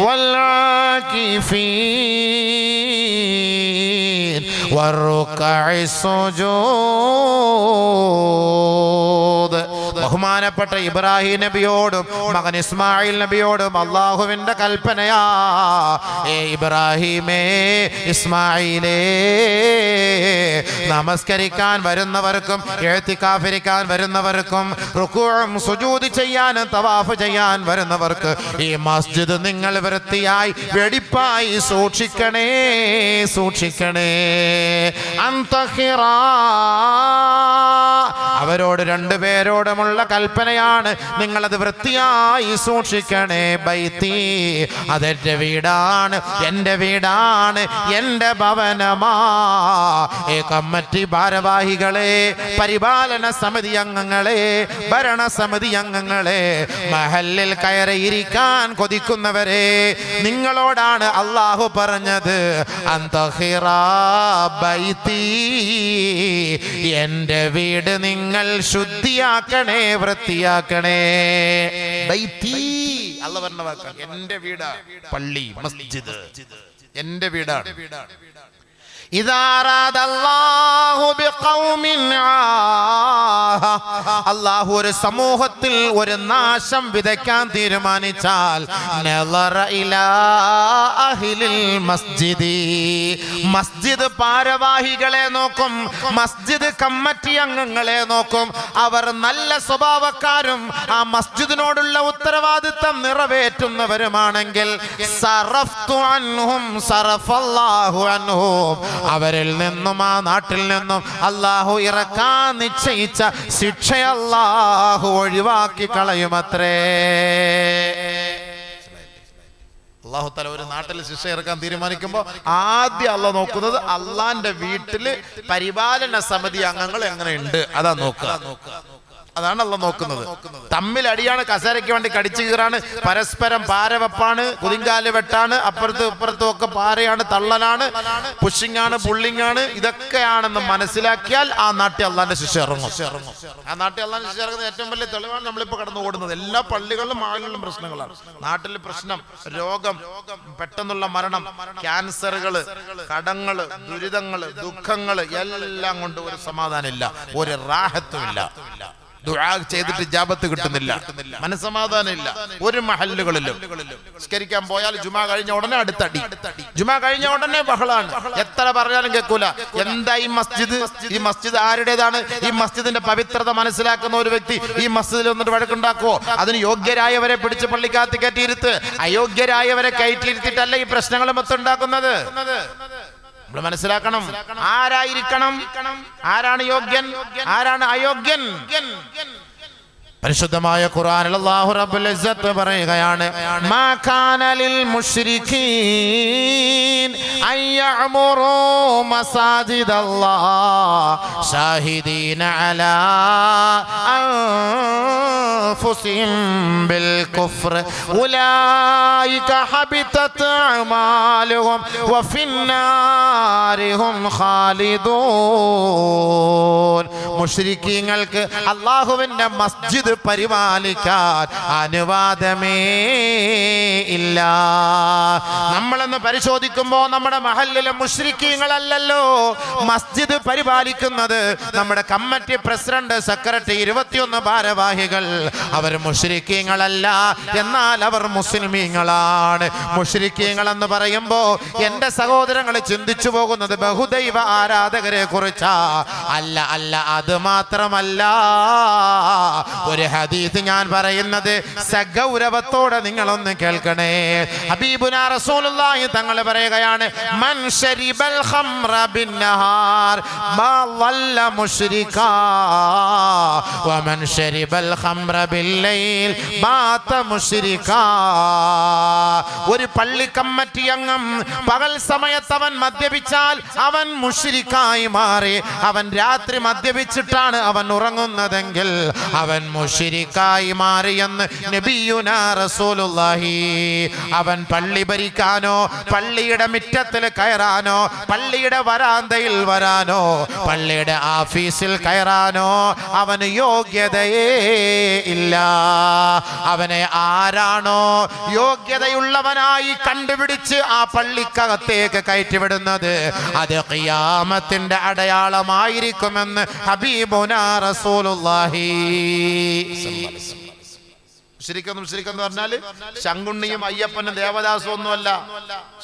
والعاكفين والركع السجود. ബഹുമാനപ്പെട്ട ഇബ്രാഹിം നബിയോടും മകൻ ഇസ്മായിൽ നബിയോടും അള്ളാഹുവിന്റെ കൽപ്പനയാ, ഏ ഇബ്രാഹിമേ, ഇസ്മായിലേ, നമസ്കരിക്കാൻ വരുന്നവർക്കും ഇഅ്തികാഫിരിക്കാൻ വരുന്നവർക്കും റുകൂഉം സുജൂദ് ചെയ്യാനും തവാഫ് ചെയ്യാൻ വരുന്നവർക്ക് ഈ മസ്ജിദ് നിങ്ങൾ വൃത്തിയായി വെടിപ്പായി സൂക്ഷിക്കണേ, സൂക്ഷിക്കണേ. അന്തഹിറാ, അവരോട് രണ്ടുപേരോടുമുള്ള കൽപ്പനയാണ്, നിങ്ങളത് വൃത്തിയായി സൂക്ഷിക്കണേ. ബൈത്തി, അതെന്റെ വീടാണ്, എന്റെ വീടാണ്, എന്റെ ഭവനമാ. ഏ കമ്മിറ്റി ഭാരവാഹികളെ, പരിപാലന സമിതി അംഗങ്ങളെ, ഭരണസമിതി അംഗങ്ങളെ, മഹല്ലിൽ കയറിയിരിക്കാൻ കൊതിക്കുന്നവരെ, നിങ്ങളോടാണ് അള്ളാഹു പറഞ്ഞത്, അന്തഹിറാ ബൈത്തി, എന്റെ വീട് നിങ്ങൾ ശുദ്ധിയാക്കണേ, വൃത്തിയാക്കണേ. ബൈത്തി, അല്ലാഹു പറഞ്ഞ വാക്കാണ്. എന്റെ വീടാ പള്ളി, മസ്ജിദ് എന്റെ വീടാണ്. അല്ലാഹു ഒരു സമൂഹത്തിൽ ഒരു നാശം വിതയ്ക്കാൻ തീരുമാനിച്ചാൽ മസ്ജിദ് ഭാരവാഹികളെ നോക്കും, മസ്ജിദ് കമ്മിറ്റി അംഗങ്ങളെ നോക്കും. അവർ നല്ല സ്വഭാവക്കാരും ആ മസ്ജിദിനോടുള്ള ഉത്തരവാദിത്തം നിറവേറ്റുന്നവരുമാണെങ്കിൽ അവരിൽ നിന്നും ആ നാട്ടിൽ നിന്നും അല്ലാഹു ഇറക്കാൻ നിശ്ചയിച്ച ശിക്ഷ അല്ലാഹു ഒഴിവാക്കി കളയുമത്രേ. അല്ലാഹു തആല ഒരു നാട്ടിൽ ശിക്ഷ ഇറക്കാൻ തീരുമാനിക്കുമ്പോൾ ആദ്യം അല്ലാഹു നോക്കുന്നത് അള്ളാന്റെ വീട്ടില് പരിപാലന സമിതി അംഗങ്ങൾ എങ്ങനെയുണ്ട് അതാ നോക്കുക. അതാണ് അല്ലാഹു നോക്കുന്നത്. തമ്മിൽ അടിയാണ്, കസേരയ്ക്ക് വേണ്ടി കടിച്ചു കീറാണ്, പരസ്പരം പാരവെപ്പാണ്, കുതിങ്കാല് വെട്ടാണ്, അപ്പുറത്തും ഇപ്പുറത്തും ഒക്കെ പാരയാണ്, തള്ളലാണ്, പുഷിംഗ് ആണ്, പുള്ളിംഗ് ആണ്. ഇതൊക്കെയാണെന്ന് മനസ്സിലാക്കിയാൽ ആ നാട്ടിൽ അള്ളാന്റെ ശിക്ഷ ഇറങ്ങും. ആ നാട്ടിൽ അള്ളാന്റെ ശിക്ഷ ഇറങ്ങുന്നത് ഏറ്റവും വലിയ തെളിവാണ് നമ്മളിപ്പോ കടന്നു ഓടുന്നത്. എല്ലാ പള്ളികളിലും ആളുകളിലും പ്രശ്നങ്ങളാണ്. നാട്ടിൽ പ്രശ്നം, രോഗം, പെട്ടെന്നുള്ള മരണം, ക്യാൻസറുകള്, കടങ്ങള്, ദുരിതങ്ങള്, ദുഃഖങ്ങള്, എല്ലാം കൊണ്ട് ഒരു സമാധാനം ഇല്ല, ഒരു റാഹത്തും ഇല്ല. ദുആ ചെയ്തിട്ട് ഇജാബത്ത് കിട്ടുന്നില്ല, മനസ്സമാധാനം ഇല്ല ഒരു മഹല്ലുകളിലും. നിസ്കരിക്കാൻ പോയാൽ ജുമാ കഴിഞ്ഞ ഉടനെ അടുത്തടി, ജുമാ കഴിഞ്ഞ ഉടനെ ബഹളാണ്, എത്ര പറഞ്ഞാലും കേൾക്കൂല. എന്താ ഈ മസ്ജിദ്? ഈ മസ്ജിദ് ആരുടേതാണ്? ഈ മസ്ജിദിന്റെ പവിത്രത മനസ്സിലാക്കുന്ന ഒരു വ്യക്തി ഈ മസ്ജിദിൽ വന്നിട്ട് വഴക്കുണ്ടാക്കുവോ? അതിന് യോഗ്യരായവരെ പിടിച്ച് പള്ളിക്കകത്ത് കയറ്റിയിരുത്ത്, അയോഗ്യരായവരെ കയറ്റിയിരുത്തിട്ടല്ല ഈ പ്രശ്നങ്ങൾ മൊത്തം ഉണ്ടാക്കുന്നത്. നമ്മൾ മനസ്സിലാക്കണം ആരായിരിക്കണം, ആരാണ് യോഗ്യൻ, ആരാണ് അയോഗ്യൻ. പരിശുദ്ധമായ ഖുർആനിൽ അല്ലാഹു റബ്ബുൽ ഇസ്സത്ത് പറയുകയാണ്, മാ കാന ലിൽ മുശ്രികീൻ അയഅ്മുറൂ മസാജിദല്ലാഹ് ഷാഹിദീന അലാ അൻഫുസിഹിം ബിൽ കുഫ്ർ ഉലൈക ഹബിതത് അഅമാലുഹും വഫിന്നാരി ഹും ഖാലിദൂൻ. മുശ്രിക്കീങ്ങൾക്ക് അല്ലാഹുവിന്റെ മസ്ജിദ് പരിപാലിക്കാൻ അനുവാദമേ ഇല്ല. നമ്മളെന്ന് പരിശോധിക്കുമ്പോൾ നമ്മുടെ മഹല്ലിലെ മുശ്രിക്കീങ്ങളല്ലല്ലോ മസ്ജിദ് പരിപാലിക്കുന്നത്. നമ്മുടെ കമ്മിറ്റി പ്രസിഡന്റ്, സെക്രട്ടറി, 21 ഭാരവാഹികൾ അവർ മുശ്രിക്കീങ്ങളല്ല, എന്നാൽ അവർ മുസ്ലിമീങ്ങളാണ്. മുശ്രിക്കീങ്ങൾ എന്ന് പറയുമ്പോൾ എന്റെ സഹോദരങ്ങൾ ചിന്തിച്ചു പോകുന്നത് ബഹുദൈവ ആരാധകരെ കുറിച്ചാ. അല്ല അല്ല, അത് മാത്രമല്ല. ഒരു ഹദീസ് ഞാൻ പറയുന്നത് സഗൗരവത്തോടെ നിങ്ങളൊന്ന് കേൾക്കണേ. ഹബീബുനാ റസൂലുള്ളാഹി തങ്ങൾ പറയുകയാണ്, മൻ ശരിബൽ ഖംറ ബിന്നഹാർ മാ വല്ല മുശ്രികാ വമൻ ശരിബൽ ഖംറ ബില്ലൈൽ ബാത മുശ്രികാ. ഒരു പള്ളി കമ്മിറ്റി അംഗം പകൽ സമയത്ത് അവൻ മദ്യപിച്ചാൽ അവൻ മുശ്രിക്കായി മാറി. അവൻ രാത്രി മദ്യപിച്ചിട്ടാണ് അവൻ ഉറങ്ങുന്നതെങ്കിൽ അവൻ മുശ്രിക്കായി മാറിയെന്ന് നബിയുനാ റസൂലുള്ളാഹി. അവൻ പള്ളി ഭരിക്കാനോ പള്ളിയുടെ മുറ്റത്തിൽ കയറാനോ പള്ളിയുടെ വരാന്തയിൽ വരാനോ പള്ളിയുടെ ഓഫീസിൽ കയറാനോ അവന് യോഗ്യതയേ ഇല്ല. അവനെ ആരാണോ യോഗ്യതയുള്ളവനായി കണ്ടുപിടിച്ച് ആ പള്ളിക്കകത്തേക്ക് കയറ്റിവിടുന്നത് അത് ഖിയാമത്തിന്റെ അടയാളമായിരിക്കുമെന്ന് ഹബീബുനാ റസൂലുള്ളാഹി. മുശ്രിക്കെന്ന് പറഞ്ഞാല് ശങ്കുണ്ണിയും അയ്യപ്പനും ദേവദാസും ഒന്നുമല്ല.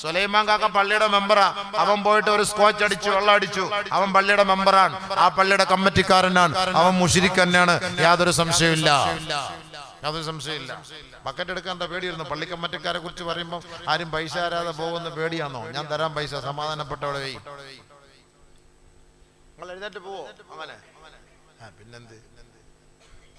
സുലൈമാൻ കാക്ക പള്ളിയുടെ മെമ്പറാ. അവൻ പോയിട്ട് ഒരു സ്കോച്ച് അടിച്ചു, വെള്ളം അടിച്ചു, അവൻ പള്ളിയുടെ മെമ്പറാണ്, ആ പള്ളിയുടെ കമ്മിറ്റിക്കാരനാണ്, അവൻ മുശ്രിക്ക് തന്നെയാണ്. യാതൊരു സംശയമില്ല, യാതൊരു സംശയമില്ല. ബക്കറ്റ് എടുക്കാൻ എന്താ പേടിയിരുന്നു? പള്ളി കമ്മിറ്റിക്കാരെ കുറിച്ച് പറയുമ്പോൾ ആരും പൈസ തരാതെ പോകുന്ന പേടിയാണോ? ഞാൻ തരാൻ പൈസ, സമാധാനപ്പെട്ടവിടെ വെയ്, നിങ്ങൾ എഴുന്നേറ്റ് പോവോ? അങ്ങനെ പിന്നെന്ത്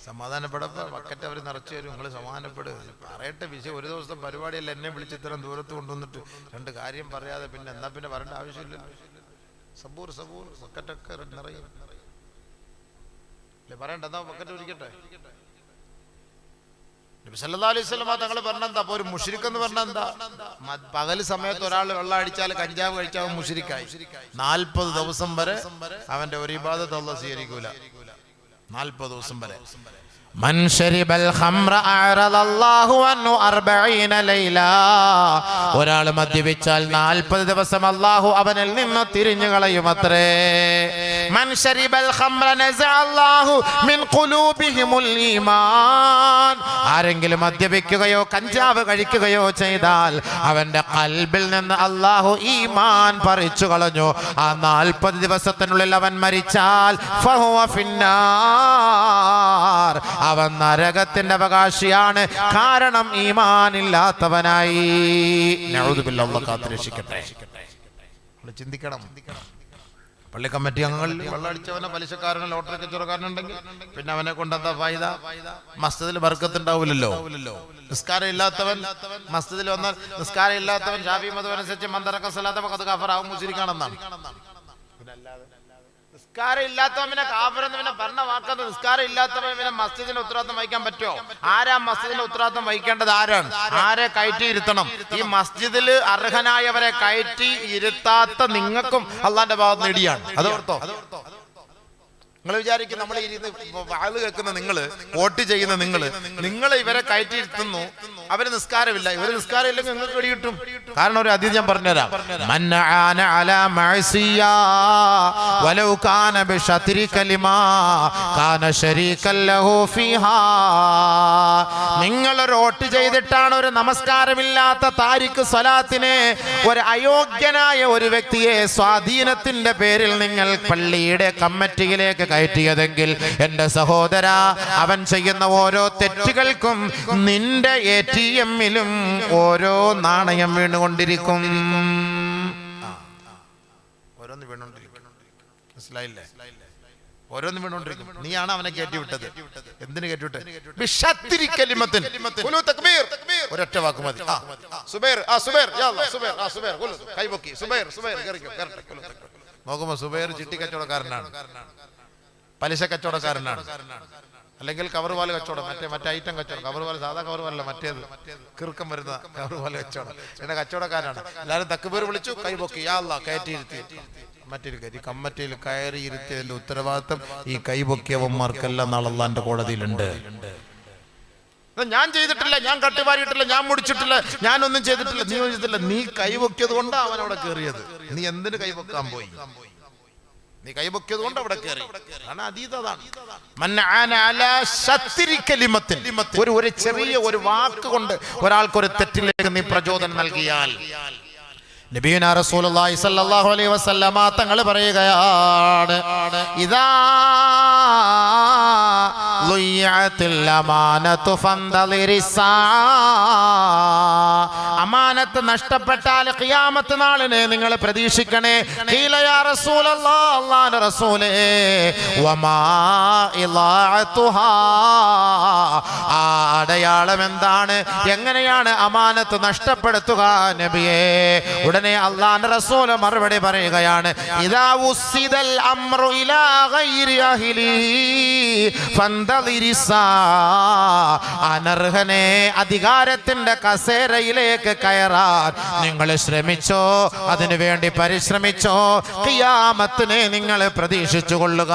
സമാധാനപ്പെടപ്പോ ബക്കറ്റ് അവർ നിറച്ചു തരും, നിങ്ങൾ സമാധാനപ്പെടുക. പറയട്ടെ വിഷയം, ഒരു ദിവസത്തെ പരിപാടിയല്ല. എന്നെ വിളിച്ച് ഇത്രയും ദൂരത്ത് കൊണ്ടുവന്നിട്ട് രണ്ട് കാര്യം പറയാതെ പിന്നെ എന്നാ പിന്നെ വരേണ്ട ആവശ്യമില്ല. സബൂർ സബൂർ ബക്കറ്റൊക്കെ നിറയും അല്ലേ? പറയണ്ട, എന്നാ ബക്കറ്റ് ഒരിക്കട്ടെ. നബി സല്ലല്ലാഹു അലൈഹി വസല്ലം തങ്ങൾ പറഞ്ഞെന്താ? അപ്പൊ ഒരു മുശ്രിക്ക് എന്ന് പറഞ്ഞെന്താ? പകൽ സമയത്ത് ഒരാൾ വെള്ളം അടിച്ചാൽ, കഞ്ചാവ് കഴിച്ചാൽ അവൻ മുശ്രിക്കായി. 40 ദിവസം വരെ അവന്റെ ഒരു ഇബാദത്ത് അല്ലാഹു സ്വീകരിക്കൂല. 40 ദിവസം വരെ. من شرب الخمر أعرض الله عنه 40 ليلة. ഒരാൾ മദ്യപിച്ചാൽ 40 ദിവസം അല്ലാഹു അവനിൽ നിന്ന് തിരിഞ്ഞു കളയുമത്രേ. من شرب الخمر نزع الله من قلوبهم الإيمان. ആരെങ്കിലും മദ്യപിക്കുകയോ കഞ്ചാവ് കഴിക്കുകയോ ചെയ്താൽ അവന്റെ ഖൽബിൽ നിന്ന് അല്ലാഹു ഈമാൻ പറിച്ചു കളഞ്ഞു. ആ 40 ദിവസത്തിനുള്ളിൽ അവൻ മരിച്ചാൽ ഫഹുവ ഫിന്നാർ, അവൻ നരകത്തിന്റെ അവകാശിയാണ്. കാരണം ഈമാനില്ലാത്തവനായി. നഊദു ബില്ലാഹി, അല്ലാഹു കാത്തുരക്ഷിക്കട്ടെ. ചിന്തിക്കണം. പള്ളി കമ്മിറ്റി അംഗങ്ങളിൽ വെള്ളമടിച്ചവനോ പലിശക്കാരനോ ലോട്ടറി കച്ചവടക്കാരനുണ്ടെങ്കിൽ പിന്നെ അവനെ കൊണ്ട് എന്താ ഫായിദ? മസ്ജിദിൽ ബർക്കത്ത് ഉണ്ടാവില്ലല്ലോ. നിസ്കാരം ഇല്ലാത്തവൻ മസ്ജിദിൽ വന്നാൽ, നിസ്കാരം ഇല്ലാത്തവൻ ശാഫിഈ മദ്ഹബ് അനുസരിച്ച് മന്ദറക സലാത്ത ഫഖദ് കഫറ, അവൻ മുശ്രിക്കാണെന്നാണ്. നിസ്കാരം ഇല്ലാത്തവൻ പിന്നെ കാഫിറെന്ന് പിന്നെ പറഞ്ഞ വാക്കുന്നത്. നിസ്കാരം ഇല്ലാത്തവൻ പിന്നെ മസ്ജിദിന്റെ ഉത്തരവാദിത്തം വഹിക്കാൻ പറ്റുമോ? ആരാ മസ്ജിദിന്റെ ഉത്തരവാദിത്തം വഹിക്കേണ്ടത്? ആരാണ്? ആരെ കയറ്റി ഇരുത്തണം? ഈ മസ്ജിദിൽ അർഹനായവരെ കയറ്റി ഇരുത്താത്ത നിങ്ങൾക്കും അള്ളാന്റെ ഭാഗത്ത് നേടിയാണ്. അതോർത്തോ? നിങ്ങൾ വിചാരിക്കും നമ്മൾ വാല് കേൾക്കുന്ന നിങ്ങള്, വോട്ട് ചെയ്യുന്ന നിങ്ങൾ ഇവരെ കയറ്റിയിരുത്തുന്നു, അവര് നിസ്കാരമില്ല, ഇവര് നിസ്കാരം ഇല്ലെങ്കിൽ നിങ്ങൾക്ക് വെടി കിട്ടും. കാരണം ഒരു അതീത് ഞാൻ പറഞ്ഞുതരാം. നിങ്ങളൊരു വോട്ട് ചെയ്തിട്ടാണ് ഒരു നമസ്കാരമില്ലാത്ത താരിഖ് സ്വലാത്തിനെ, ഒരു അയോഗ്യനായ ഒരു വ്യക്തിയെ സ്വാധീനത്തിന്റെ പേരിൽ നിങ്ങൾ പള്ളിയുടെ കമ്മിറ്റിയിലേക്ക് കയറ്റിയതെങ്കിൽ എന്റെ സഹോദര, അവൻ ചെയ്യുന്ന ഓരോ തെറ്റുകൾക്കും നിന്റെ ATM-ലും ഓരോ നാണയം വീണുകൊണ്ടിരിക്കും. ഓരോന്ന് വീണുകൊണ്ടിരിക്കും. മനസ്സിലായില്ലേ? ഓരോന്ന് വീണുകൊണ്ടിരിക്കും. നീയാണ് അവനെ കയറ്റിവിട്ടത്. എന്തിനു കയറ്റിവിട്ടെ? ഒരൊറ്റ വാക്ക് മതി. നോക്കുമ്പോ സുബൈർ ചിട്ടി കച്ചവടക്കാരനാണ്, പലിശ കച്ചവടക്കാരനാണ്, അല്ലെങ്കിൽ കവറുപാല് കച്ചവടം, മറ്റേ ഐറ്റം കച്ചവടം. കവറുപാല് സാധാ കവറുപാലല്ല, മറ്റേത് കിറുക്കം വരുന്ന കവറുപാല് കച്ചവടം. എന്റെ കച്ചവടക്കാരാണ്. എല്ലാവരും തക്ബീർ വിളിച്ചു, കൈപൊക്കി, യാ അല്ലാഹ്, കയറ്റിയിരുത്തി. കമ്മിറ്റിയിൽ കമ്മിറ്റിയിൽ കയറി ഇരുത്തിയതിന്റെ ഉത്തരവാദിത്തം ഈ കൈപൊക്കിയവന്മാർക്കെല്ലാം നാളെ അല്ലാഹുവിന്റെ കോടതിയിലുണ്ട്. ഞാൻ ചെയ്തിട്ടില്ല, ഞാൻ കട്ടുപാരിയിട്ടില്ല, ഞാൻ മുടിച്ചിട്ടില്ല, ഞാനൊന്നും ചെയ്തിട്ടില്ല, നീ ഒന്നും ചെയ്തിട്ടില്ല. നീ കൈപൊക്കിയത് കൊണ്ടാണ് അവൻ അവിടെ കയറിയത്. നീ എന്തിനു കൈപൊക്കാൻ പോയി? നീ കൈപൊക്കിയത് കൊണ്ട് അവിടെ കയറി. ഒരു ചെറിയ ഒരു വാക്ക് കൊണ്ട് ഒരാൾക്കൊരു തെറ്റിലേക്ക് നീ പ്രചോദനം നൽകിയാൽ, നബിയുനാ റസൂലുള്ളാഹി സ്വല്ലല്ലാഹു അലൈഹി വസല്ലമ തങ്ങൾ പറയുകയാണ്, ഇദാ ളുയ്യത്തിൽ അമാനതു ഫന്തളിരിസാ, അമാനത്ത് നഷ്ടപ്പെട്ടാൽ ഖിയാമത്ത് നാളിനെ നിങ്ങൾ പ്രതീക്ഷിക്കണേ. ഖീല യാ റസൂലല്ലാഹ്, അല്ലാഹുവിന്റെ റസൂലേ, വമാ ഇളാഅതുഹാ, ആ അടയാളം എന്താണ്? എങ്ങനെയാണ് അമാനത്ത് നഷ്ടപ്പെടുത്തുക നബിയേ? ഉടനെ അല്ലാഹുവിന്റെ റസൂൽ മറുപടി പറയുകയാണ്, ഇദാ ഉസ്സിദൽ അംറു ഇലാ ഗൈരി അഹ്ലി ഫന്തളിരിസാ, അനർഹനെ അധികാരത്തിന്റെ കസേരയിലേക്ക് കയറാൻ നിങ്ങൾ ശ്രമിച്ചോ, അതിനുവേണ്ടി പരിശ്രമിച്ചോ, ഖിയാമത്തിനെ നിങ്ങൾ പ്രതീക്ഷിച്ചു കൊള്ളുക.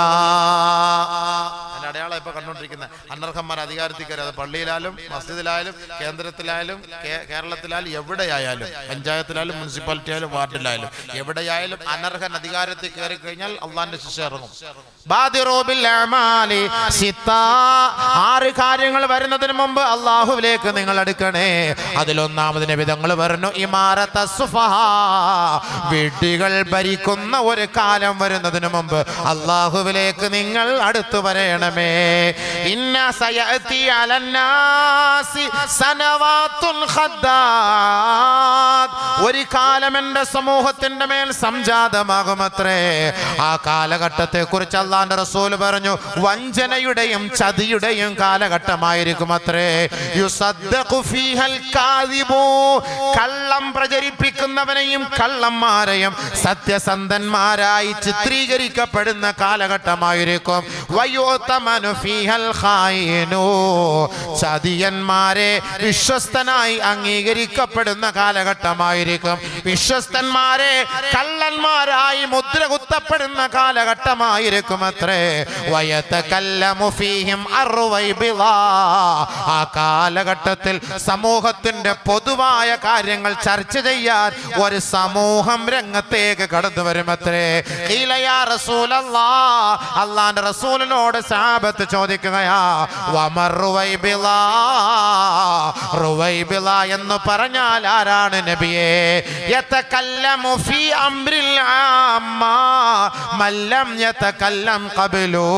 അടയാളം ഇപ്പൊ കണ്ടുകൊണ്ടിരിക്കുന്ന അനർഹന്മാർ അധികാരത്തിൽ കയറി, അത് പള്ളിയിലായാലും മസ്ജിദിലായാലും കേന്ദ്രത്തിലായാലും കേരളത്തിലായാലും എവിടെയായാലും, പഞ്ചായത്തിലായാലും മുനിസിപ്പാലിറ്റി ആയാലും വാർഡിലായാലും എവിടെയായാലും അനർഹൻ അധികാരത്തിൽ കയറി കഴിഞ്ഞാൽ അള്ളാന്റെ ശിക്ഷ ഇറങ്ങും. 6 കാര്യങ്ങൾ വരുന്നതിന് മുമ്പ് അള്ളാഹുവിലേക്ക് നിങ്ങൾ അടുക്കണേ. അതിലൊന്നാമത് നബി തങ്ങൾ പറഞ്ഞു, ഇമാറത്ത സുഫഹാ, വിഡ്ഢികൾ ഭരിക്കുന്ന ഒരു കാലം വരുന്നതിന് മുമ്പ് അള്ളാഹുവിലേക്ക് നിങ്ങൾ അടുത്തു വരയണമേ. ഇന്ന സയഅതി അലന്നാസി സനവാതുൻ ഖദ്ദാദ്, ഒരു കാലം എന്റെ സമൂഹത്തിന്റെ മേൽ സംജാതമാകുമത്രേ. ആ കാലഘട്ടത്തെ കുറിച്ച് അല്ലാഹുവിന്റെ റസൂൽ പറഞ്ഞു, വഞ്ചനയുടെയും ചതിയുടെയും കാലഘട്ടമായിരിക്കും അത്രേ. യുസദ്ദഖു ഫീഹൽ കാദിബു, കള്ളം പ്രചരിപ്പിക്കുന്നവനെയും കള്ളന്മാരെയും സത്യസന്ധന്മാരായി ചിത്രീകരിക്കപ്പെടുന്ന കാലഘട്ടമായിരിക്കും. വയുതമനു ഫീഹൽ ഖായിനു, ചതിയന്മാരെ വിശ്വസ്തനായി അംഗീകരിക്കപ്പെടുന്ന കാലഘട്ടമായിരിക്കും. വിശ്വസ്തന്മാരെ കള്ളന്മാരായി മുദ്ര കുത്തപ്പെടുന്ന കാലഘട്ടമായിരിക്കും അത്രേ. വയതകല്ലമു ഫീഹിം അർവൈബിളാ, ആ കാലഘട്ടത്തിൽ സമൂഹത്തിന്റെ പൊതുവായ കാര്യങ്ങൾ ചർച്ച ചെയ്യാൻ ഒരു സമൂഹം രംഗത്തേക്ക് കടന്നു വരുമത്രേ. ഖീല യാ റസൂലല്ലാഹ്, അല്ലാഹുവിന്റെ റസൂലിനോട് സഹാബത്ത് ചോദിക്കുകയാ, വമർ റുവൈബിളാ, റുവൈബിള എന്ന് പറഞ്ഞാൽ ആരാണ് നബിയേ? യതകല്ലമു ഫീ അംറിൽ ആമ്മ മല്ലം യതകല്ലം ഖബ്ലു,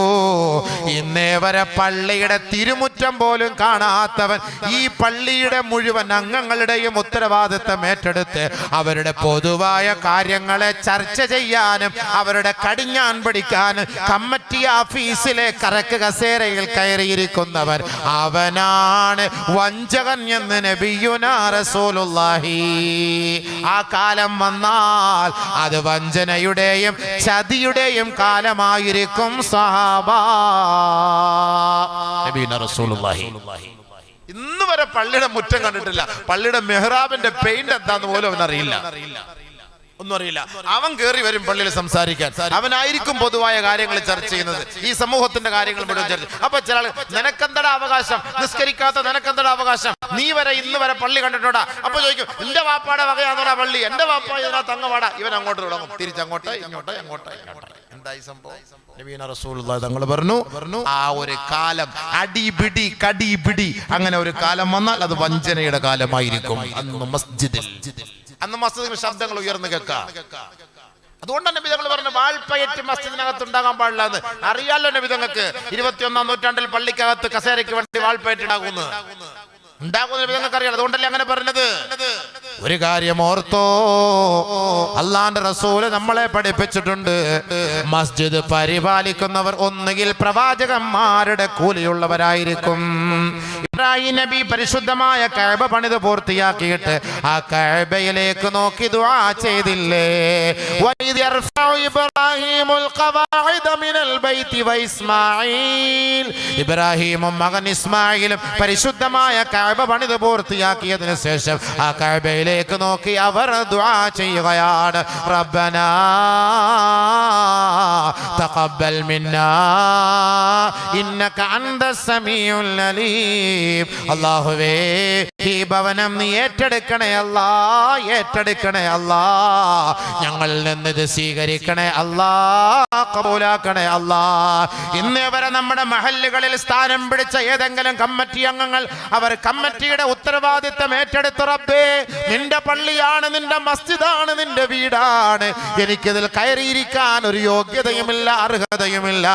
ഇന്നേ വരെ പള്ളിയുടെ തിരുമുറ്റം പോലും കാണാത്തവൻ ഈ പള്ളിയുടെ മുഴുവൻ അംഗങ്ങളുടെയും ഉത്തരവാദിത്തം ഏറ്റെടുത്ത് അവരുടെ പൊതുവായ കാര്യങ്ങളെ ചർച്ച ചെയ്യാനും അവരുടെ കടിഞ്ഞാൻ പിടിക്കാനും കമ്മിറ്റി ഓഫീസിലെ കറക്ക് കസേരയിൽ കയറിയിരിക്കുന്നവൻ, അവനാണ് വഞ്ചകൻ എന്ന് നബിയുനാ റസൂലുള്ളാഹി. ആ കാലം വന്നാൽ അത് വഞ്ചനയുടെയും ചതിയുടെയും കാലമായിരിക്കും സഹാബാ. നബിയുനാ റസൂലുള്ളാഹി ഇന്ന് വരെ പള്ളിയുടെ മുറ്റം കണ്ടിട്ടില്ല, പള്ളിയുടെ മെഹ്റാബിന്റെ പെയിന്റ് എന്താന്ന് പോലും അവനറിയില്ല. ഒന്നും അറിയില്ല. അവൻ കയറി വരും പള്ളിയിൽ സംസാരിക്കാൻ. അവനായിരിക്കും പൊതുവായ കാര്യങ്ങൾ ചർച്ച ചെയ്യുന്നത്, ഈ സമൂഹത്തിന്റെ കാര്യങ്ങൾ മുഴുവൻ ചർച്ച. അപ്പൊ ചില ആൾ നിനക്കെന്തടാ അവകാശം, നിസ്കരിക്കാത്ത നിനക്കെന്തടാ അവകാശം, നീ വരെ ഇന്ന് വരെ പള്ളി കണ്ടിട്ടോടാ. അപ്പൊ ചോദിക്കും എന്റെ വാപ്പാടെ വകയാന്നോടാ പള്ളി, എന്റെ വാപ്പ ഇതിനകത്ത് തങ്ങവാടാ. ഇവൻ അങ്ങോട്ട് തുടങ്ങും, തിരിച്ചങ്ങോട്ട് ഇങ്ങോട്ട് അങ്ങോട്ട് ഇങ്ങോട്ട്. എന്തായി സംഭവം? നബിയുന റസൂലുള്ളാഹി തങ്ങൾ പറഞ്ഞു ആ ഒരു കാലം അടിപിടി കടിപിടി അങ്ങനെ ഒരു കാലം വന്നാൽ അത് വഞ്ചനയുടെ കാലമായിരിക്കും. അന്ന് മസ്ജിദിൽ ശബ്ദങ്ങൾ ഉയർന്നു കേൾക്കാം. അതുകൊണ്ടാണ് നബി തങ്ങൾ പറഞ്ഞു വാൾപ്പയറ്റ് മസ്ജിദിനകത്ത് ഉണ്ടാകാൻ പാടില്ല എന്ന്. അറിയാലോ നബി തങ്ങൾക്ക് 21-ാം നൂറ്റാണ്ടിൽ പള്ളിക്കകത്ത് കസേരയ്ക്ക് വേണ്ടി വാൾപ്പയറ്റ് ഉണ്ടാകുന്നു അറിയാം. അതുകൊണ്ടല്ലേ അങ്ങനെ പറഞ്ഞത്. ഒരു കാര്യം ഓർത്തോ, അള്ളാന്റെ റസൂല് നമ്മളെ പഠിപ്പിച്ചിട്ടുണ്ട്, മസ്ജിദ് പരിപാലിക്കുന്നവർ ഒന്നുകിൽ പ്രവാചകന്മാരുടെ കൂലിയുള്ളവരായിരിക്കും. ഇബ്രാഹിം നബി പരിശുദ്ധമായ കഅബ പണിത് പൂർത്തിയാക്കിയിട്ട് ആ കഅബയിലേക്ക് നോക്കി ദുആ ചെയ്തില്ലേ? വഇദ് യർഫഉ ഇബ്രാഹിമുൽ ഖവാഇദ മിനൽ ബൈതി വഇസ്മാഈൽ. ഇബ്രാഹിമും മകൻ ഇസ്മാഈലും പരിശുദ്ധമായ കഅബ പണിത് പൂർത്തിയാക്കിയതിനു ശേഷം ആ കഅബയിലേക്ക് നോക്കി അവർ ദുആ ചെയ്യുകയാണ്, റബ്ബനാ തഖബ്ബൽ മിന്നാ ഇന്നക അൻതസ് സമീഉൽ അലീം. അല്ലാഹുവേ, ഈ ഭവനം നീ ഏറ്റെടുക്കണേ അല്ലാ, ഏറ്റെടുക്കണേ അല്ലാ, ഞങ്ങളിൽ നിന്ന് ഇത് സ്വീകരിക്കണേ അല്ലാ, കബൂലാക്കണേ അല്ലാ. ഇന്നേ വരെ നമ്മുടെ മഹല്ലുകളിൽ സ്ഥാനം പിടിച്ച ഏതെങ്കിലും കമ്മിറ്റി അംഗങ്ങൾ അവർ കമ്മിറ്റിയുടെ ഉത്തരവാദിത്തം ഏറ്റെടുത്ത്, റബ്ബേ നിന്റെ പള്ളിയാണ്, നിന്റെ മസ്ജിദാണ്, നിന്റെ വീടാണ്, എനിക്കിതിൽ കയറിയിരിക്കാൻ ഒരു യോഗ്യതയുമില്ല, അർഹതയുമില്ല,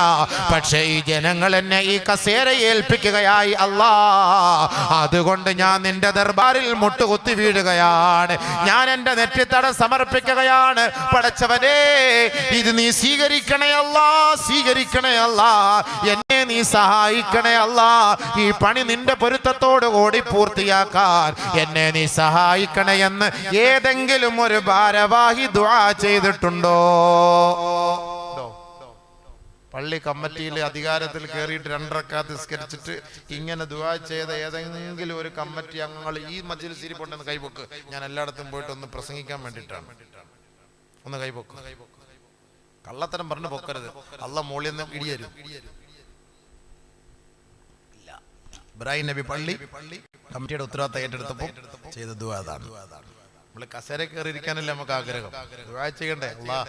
പക്ഷേ ഈ ജനങ്ങൾ എന്നെ ഈ കസേരയെ ഏൽപ്പിക്കുകയായി അല്ലാ, അതുകൊണ്ട് ഞാൻ നിന്റെ ദർബാറിൽ മുട്ടുകുത്തി വീഴുകയാണ്, ഞാൻ എന്റെ നെറ്റിത്തടം സമർപ്പിക്കുകയാണ്. പടച്ചവനേ, ഇത് നീ സ്വീകരിക്കണേ അല്ലാ, സ്വീകരിക്കണേ അല്ലാ, എന്നെ നീ സഹായിക്കണേ അല്ലാ, ഈ പണി നിന്റെ പൊരുത്തത്തോടു കൂടി പൂർത്തിയാക്കാൻ എന്നെ നീ സഹായിക്കണേ എന്ന് ഏതെങ്കിലും ഒരു ഭാരവാഹി ദുആ ചെയ്തിട്ടുണ്ടോ? പള്ളി കമ്മിറ്റിയിൽ അധികാരത്തിൽ കയറിയിട്ട് 2 റക്അത്ത് നിസ്കരിച്ചിട്ട് ഇങ്ങനെ ദുആ ചെയ്ത ഏതെങ്കിലും ഒരു കമ്മിറ്റി അംഗങ്ങൾ ഈ മജ്ലിസിൽ ഇരിപ്പുണ്ടെന്ന് കൈപൊക്ക്. ഞാൻ എല്ലായിടത്തും പോയിട്ട് ഒന്ന് പ്രസംഗിക്കാൻ വേണ്ടിയിട്ടാണ്. ഒന്ന് കൈപൊക്ക്. കള്ളത്തരം പറഞ്ഞു പൊക്കരുത്, അള്ളാഹ് മോളിൽ നിന്ന് ഇടിയരും. ഇബ്രാഹിം നബി പള്ളി കമ്മിറ്റിയുടെ ഉത്തരവാദിത്തം ഏറ്റെടുത്തപ്പോൾ ചെയ്ത ദുആ അതാണ്. നമ്മള് കസേര കയറിയിരിക്കാനല്ലേ നമുക്ക് ആഗ്രഹം, ദുആ ചെയ്യണ്ടേ? അല്ലാഹ്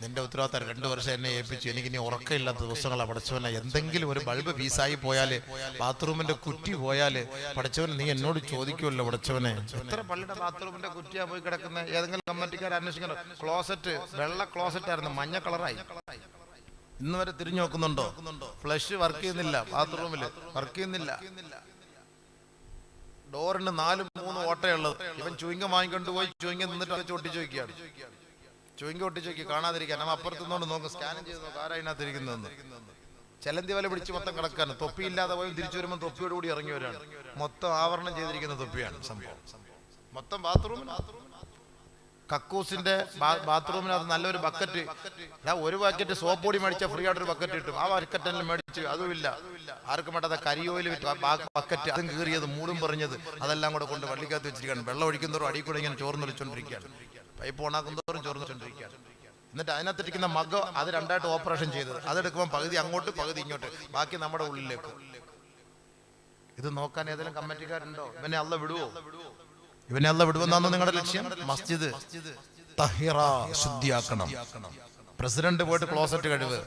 നിന്റെ ഉത്തരവാദിത്തം 2 വർഷം എന്നെ ഏൽപ്പിച്ചു, എനിക്ക് ഇനി ഉറക്കമില്ലാത്ത ദിവസങ്ങൾ പടച്ചവനെ, എന്തെങ്കിലും ഒരു ബൾബ് പീസായി പോയാല്, ബാത്റൂമിന്റെ കുറ്റി പോയാല്, പടച്ചവൻ നീ എന്നോട് ചോദിക്കുമല്ലോ പടച്ചവനെ. എത്ര പള്ളിയുടെ ബാത്റൂമിന്റെ കുറ്റിയാ പോയി കിടക്കുന്ന? ഏതെങ്കിലും കമ്മിറ്റിക്കാർ അന്വേഷിക്കണം. ക്ലോസറ്റ് വെള്ള ക്ലോസറ്റ് ആയിരുന്നു, മഞ്ഞ കളറായി. ഇന്ന് വരെ തിരിഞ്ഞു നോക്കുന്നുണ്ടോ? ഫ്ലഷ് വർക്ക് ചെയ്യുന്നില്ല, ബാത്റൂമില് വർക്ക് ചെയ്യുന്നില്ല, ഡോറിന് 4-3 ഓട്ടയുള്ളത്. ഇവൻ ചുയിങ്കം വാങ്ങിക്കൊണ്ട് പോയി ചുയിങ്കം നിന്നിട്ട് അത് ഒട്ടിച്ചു വയ്ക്കുകയാണ്. ചുയിങ്കം ഒട്ടിച്ചു വയ്ക്കുക കാണാതിരിക്കാൻ. നമ്മ അപ്പുറത്തുനിന്നോണ്ട് നോക്കും, സ്കാനും ചെയ്ത് നോക്കും ആരാ അതിനകത്ത് ഇരിക്കുന്നതെന്ന്. ചെലന്തി വല പിടിച്ച് മൊത്തം കിടക്കാണ്. തൊപ്പിയില്ലാതെ പോയി തിരിച്ചു വരുമ്പോൾ തൊപ്പിയോട് കൂടി ഇറങ്ങിയവരാണ്. മൊത്തം ആവരണം ചെയ്തിരിക്കുന്ന തൊപ്പിയാണ് സംഭവം. മൊത്തം ബാത്റൂമിന് കക്കൂസിന്റെ ബാത്റൂമിനകത്ത് നല്ലൊരു ബക്കറ്റ്, ഒരു ബക്കറ്റ് സോപ്പ് പൊടി മേടിച്ചാൽ ഫ്രീ ആയിട്ടൊരു ബക്കറ്റ് കിട്ടും. ആ ബക്കറ്റെല്ലാം മേടിച്ച് അതുമില്ല, ആർക്കും വേണ്ടാത്ത കരിയോയിൽ ബക്കറ്റ്, അതും കീറിയത് മൂടും പറഞ്ഞത് അതെല്ലാം കൂടെ കൊണ്ട് വള്ളിക്കകത്ത് വെച്ചിരിക്കുകയാണ്. വെള്ളം ഒഴിക്കുന്നതോറും അടി കൂടെ ഇങ്ങനെ ചോർന്നൊളിച്ചോണ്ടിരിക്കുകയാണ്, പൈപ്പ് ഓണാക്കുന്നതോറും ചോർന്നൊളിച്ചോണ്ടിരിക്കുകയാണ്. എന്നിട്ട് അതിനകത്തിരിക്കുന്ന മഗ് അത് 2ആയിട്ട് ഓപ്പറേഷൻ ചെയ്തത്, അതെടുക്കുമ്പോൾ പകുതി അങ്ങോട്ട് പകുതി ഇങ്ങോട്ട്, ബാക്കി നമ്മുടെ ഉള്ളിലേക്ക്. ഇത് നോക്കാൻ ഏതെങ്കിലും കമ്മിറ്റിക്കാരുണ്ടോ? ഇവനെ അള്ള വിടുവോ? ഇവനെ അള്ള വിടുവെന്നാണോ നിങ്ങളുടെ ലക്ഷ്യം? മസ്ജിദ് തഹിറ, ശുദ്ധിയാക്കണം. പ്രസിഡന്റ് പോയിട്ട് ക്ലോസറ്റ് കഴിവ്,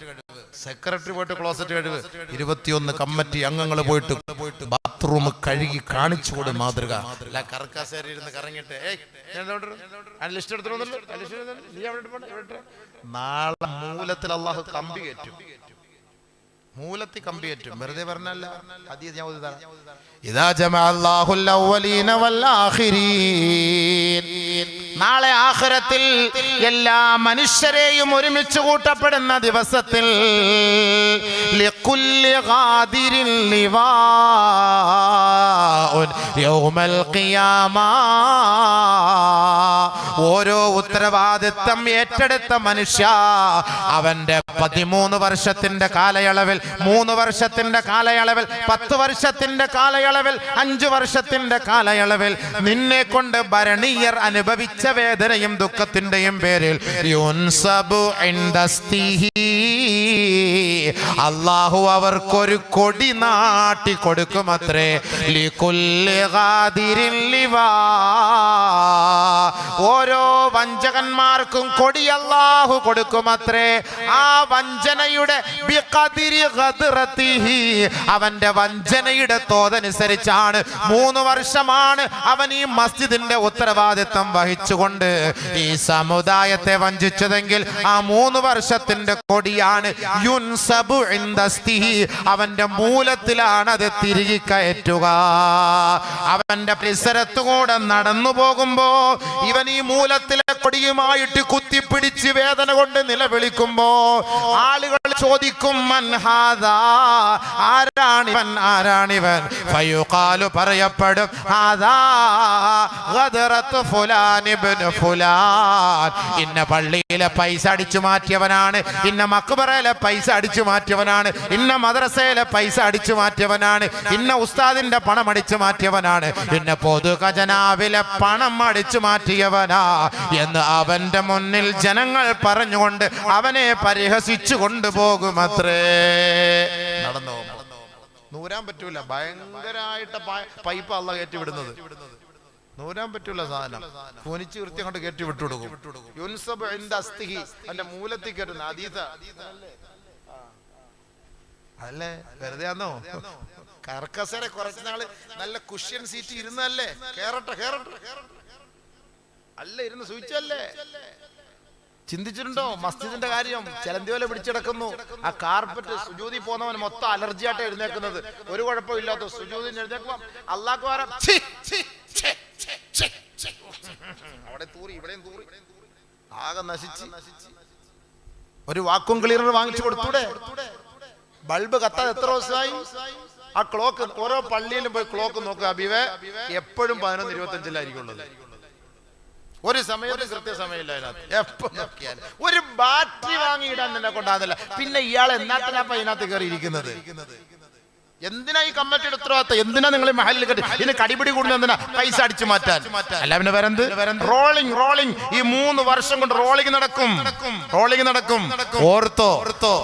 സെക്രട്ടറി പോയിട്ട് ക്ലോസറ്റ് കഴിവ്, 21 കമ്മിറ്റി അംഗങ്ങൾ പോയിട്ട് ബാത്റൂം കഴുകി കാണിച്ചുകൂടെ മാതൃക. കറക്കാസേരിയിരുന്ന് കറങ്ങിട്ട് ലിസ്റ്റ് എടുത്തിട്ടുണ്ടല്ലോ, നാളെ മൂലത്തിൽ അള്ളാഹു കമ്പി കയറ്റും, മൂലത്തിൽ കമ്പി കയറ്റും. വെറുതെ പറഞ്ഞല്ല, ഹദീസ് ഞാൻ ഓതി തരാം. ഇദാ ജമഅല്ലാഹുൽ അവ്വലീന വൽ ആഖിരീൻ, നാളെ ആഖിറത്തിൽ എല്ലാ മനുഷ്യരെയും ഒരുമിച്ച് കൂട്ടപ്പെടുന്ന ദിവസത്തിൽ ലികുല്ലി ഖാദിരിൻ ലിവാഉൻ യൗമൽ ഖിയാമ, ഓരോ ഉത്തരവാദിത്തം ഏറ്റെടുത്ത മനുഷ്യ അവന്റെ 13 വർഷത്തിന്റെ കാലയളവിൽ, 3 വർഷത്തിന്റെ കാലയളവിൽ, 10 വർഷത്തിന്റെ കാലയളവിൽ, 5 വർഷത്തിന്റെ കാലയളവിൽ നിന്നെ കൊണ്ട് ഭരണീയർ അനുഭവിച്ച നെഞ്ചവേദനയും ദുഃഖത്തിന്റെയും പേരിൽ യുൻസബു ഇൻദസ്തിഹി അല്ലാഹു അവർക്കൊരു കൊടി നാട്ടി കൊടുക്കുമത്രേ ലികുല്ലി ഗാദിരിൻ ലിവാ ഓരോ വഞ്ചകന്മാർക്കും കൊടി അല്ലാഹു കൊടുക്കുമത്രേ ആ വഞ്ചനയുടെ ബിഖദിരി ഗദ്റതിഹി അവന്റെ വഞ്ചനയുടെ തോതനുസരിച്ചാണ് 3 വർഷമാണ് അവൻ ഈ മസ്ജിദിന്റെ ഉത്തരവാദിത്വം വഹിച്ചുകൊണ്ട് ഈ സമുദായത്തെ വഞ്ചിച്ചതെങ്കിൽ ആ 3 വർഷത്തിന്റെ കൊടിയാണ് യുൻസബു ഇൻദസ്തിഹി അവന്റെ മൂലത്തിലാണ് അത് തിരികെ കയറ്റുക അവന്റെ പരിസരത്തുകൂടെ നടന്നു പോകുമ്പോ ഇവൻ ഈ മൂലത്തിലെ കൊടിയുമായിട്ട് കുത്തിപ്പിടിച്ച് വേദന കൊണ്ട് നിലവിളിക്കുമ്പോ ആളുകൾ ചോദിക്കും മൻ ഹാദാ ആരാണിവൻ ഫയുഖാലു പറയപ്പെടും ഹാദാ ഗദറത്തു ഫുലാൻ ഇബ്നു ഫുലാൻ ഇന്ന പള്ളിയിലെ പൈസ അടിച്ചു മാറ്റിയവനാണ് ഇന്ന മക്ബറയിലെ പൈസ അടിച്ചു മാറ്റിയവനാണ് ഇന്ന മദ്രസയിലെ പൈസ അടിച്ചു മാറ്റിയവനാണ് ഇന്ന ഉസ്താദിന്റെ പണം അടിച്ചു മാറ്റിയവനാണ് ഇന്ന പൊതു ഖജനാവിലെ പണം അടിച്ചു മാറ്റിയവനാ എന്ന് അവന്റെ മുന്നിൽ ജനങ്ങൾ പറഞ്ഞുകൊണ്ട് അവനെ പരിഹസിച്ചു കൊണ്ടുപോകുമത്രേ നടന്നു നൂരാൻ പറ്റൂല ഭയങ്കരമായിട്ട് പൈപ്പ് അള്ള കയറ്റി വിടുന്നത് നൂരാൻ പറ്റൂല സാധനം കുനിച്ച് കൃത്യം കൊണ്ട് കയറ്റി വിട്ടുകൊടുക്കും യുൻസബു ഇൻദസ്തിഹി അവന്റെ മൂലത്തിൽ കയറ്റുന്ന അതീത അല്ലേ വെറുതെ ആന്നോ കർക്കസരെ കുറച്ച് നാള് നല്ല കുഷ്യൻ സീറ്റ് ഇരുന്നല്ലേ കേറട്ടെ അല്ല ഇരുന്ന് സൂചിച്ചല്ലേ ചിന്തിച്ചിട്ടുണ്ടോ മസ്ജിദിന്റെ കാര്യം ചെലന്തി പോലെ പിടിച്ചെടുക്കുന്നു ആ കാർപ്പറ്റ് സുജൂദി പോകുന്നവൻ മൊത്തം അലർജി ആയിട്ട് എഴുന്നേക്കുന്നത് ഒരു കുഴപ്പമില്ലാത്ത സുജൂദിന് എഴുന്നേക്കുമ്പോ അള്ളാഹു അവിടെ തൂറി ഇവിടെയും തൂറി ആകെ നശിച്ച് ഒരു വാക്വം ക്ലീനർ വാങ്ങിച്ചു കൊടുത്തൂടെ ബൾബ് കത്താതെ എത്ര ദിവസമായി ആ ക്ലോക്ക് ഓരോ പള്ളിയിലും പോയി ക്ലോക്ക് നോക്കുക അബീവേ എപ്പോഴും 11:25 ഒരു സമയത്ത് കൃത്യസമയമില്ല അതിനകത്ത് എപ്പോ നോക്കിയാലും ഒരു ബാറ്ററി വാങ്ങിയിടാൻ തന്നെ കൊണ്ടാകുന്നില്ല പിന്നെ ഇയാൾ എന്നാത്തിനാ ഇതിനകത്ത് കയറിയിരിക്കുന്നത് എന്തിനാ ഈ കമ്മിറ്റിയുടെ ഉത്തരവാദിത്തം എന്തിനാ നിങ്ങൾ മഹലിൽ കെട്ടി ഇതിന് കടിപിടി കൂടുന്ന എന്തിനാ പൈസ അടിച്ചു മാറ്റാൻ അല്ല പിന്നെ വരന്ത് റോളിംഗ് ഈ 3 വർഷം കൊണ്ട് റോളിംഗ് നടക്കും ഓർത്തോ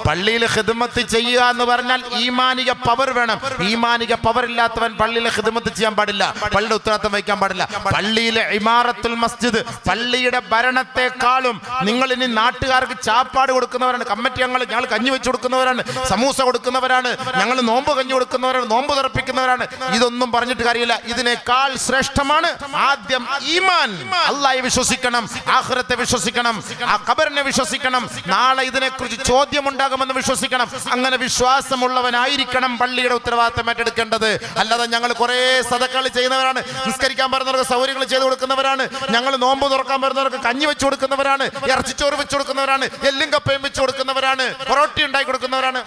പള്ളിയിൽ ഖിദ്മത്ത് ചെയ്യുക എന്ന് പറഞ്ഞാൽ ഈമാനിക പവർ വേണം ഈമാനിക പവർ ഇല്ലാത്തവൻ പള്ളിയിൽ ഖിദ്മത്ത് ചെയ്യാൻ പാടില്ല പള്ളിയുടെ ഉത്തരവാദിത്തം വഹിക്കാൻ പാടില്ല പള്ളിയിലെ ഇമാറത്തുൽ മസ്ജിദ് പള്ളിയുടെ ഭരണത്തെക്കാളും നിങ്ങൾ ഇനി നാട്ടുകാർക്ക് ചാപ്പാട് കൊടുക്കുന്നവരാണ് കമ്മിറ്റി ഞങ്ങൾ കഞ്ഞി വെച്ച് കൊടുക്കുന്നവരാണ് സമൂസ കൊടുക്കുന്നവരാണ് ഞങ്ങൾ നോമ്പ് കഞ്ഞി കൊടുക്കുന്നവരാണ് നോമ്പ് തുറപ്പിക്കുന്നവരാണ് ഇതൊന്നും പറഞ്ഞിട്ട് കാര്യമില്ല ഇതിനേക്കാൾ ശ്രേഷ്ഠമാണ് ആദ്യം ഈമാൻ അല്ലാഹയെ വിശ്വസിക്കണം ആഖിറത്തെ വിശ്വസിക്കണം ആ ഖബറിനെ വിശ്വസിക്കണം നാളെ ഇതിനെക്കുറിച്ച് ചോദ്യമുണ്ടാകുമെന്ന് വിശ്വസിക്കണം അങ്ങനെ വിശ്വാസമുള്ളവനായിരിക്കണം പള്ളിയുടെ ഉത്തരവാദിത്തം ഏറ്റെടുക്കേണ്ടത് അല്ലാതെ ഞങ്ങൾ കുറെ സദഖകൾ ചെയ്യുന്നവരാണ് നിസ്കരിക്കാൻ പറയുന്നവർക്ക് സൗകര്യങ്ങൾ ചെയ്തു കൊടുക്കുന്നവരാണ് ഞങ്ങൾ നോമ്പ് തുറക്കാൻ പറയുന്നവർക്ക് കഞ്ഞി വെച്ച് കൊടുക്കുന്നവരാണ് ഇറച്ചിച്ചോറ് വെച്ച് കൊടുക്കുന്നവരാണ് എല്ലും കപ്പയും വെച്ച് കൊടുക്കുന്നവരാണ് പൊറോട്ടി ഉണ്ടാക്കി കൊടുക്കുന്നവരാണ്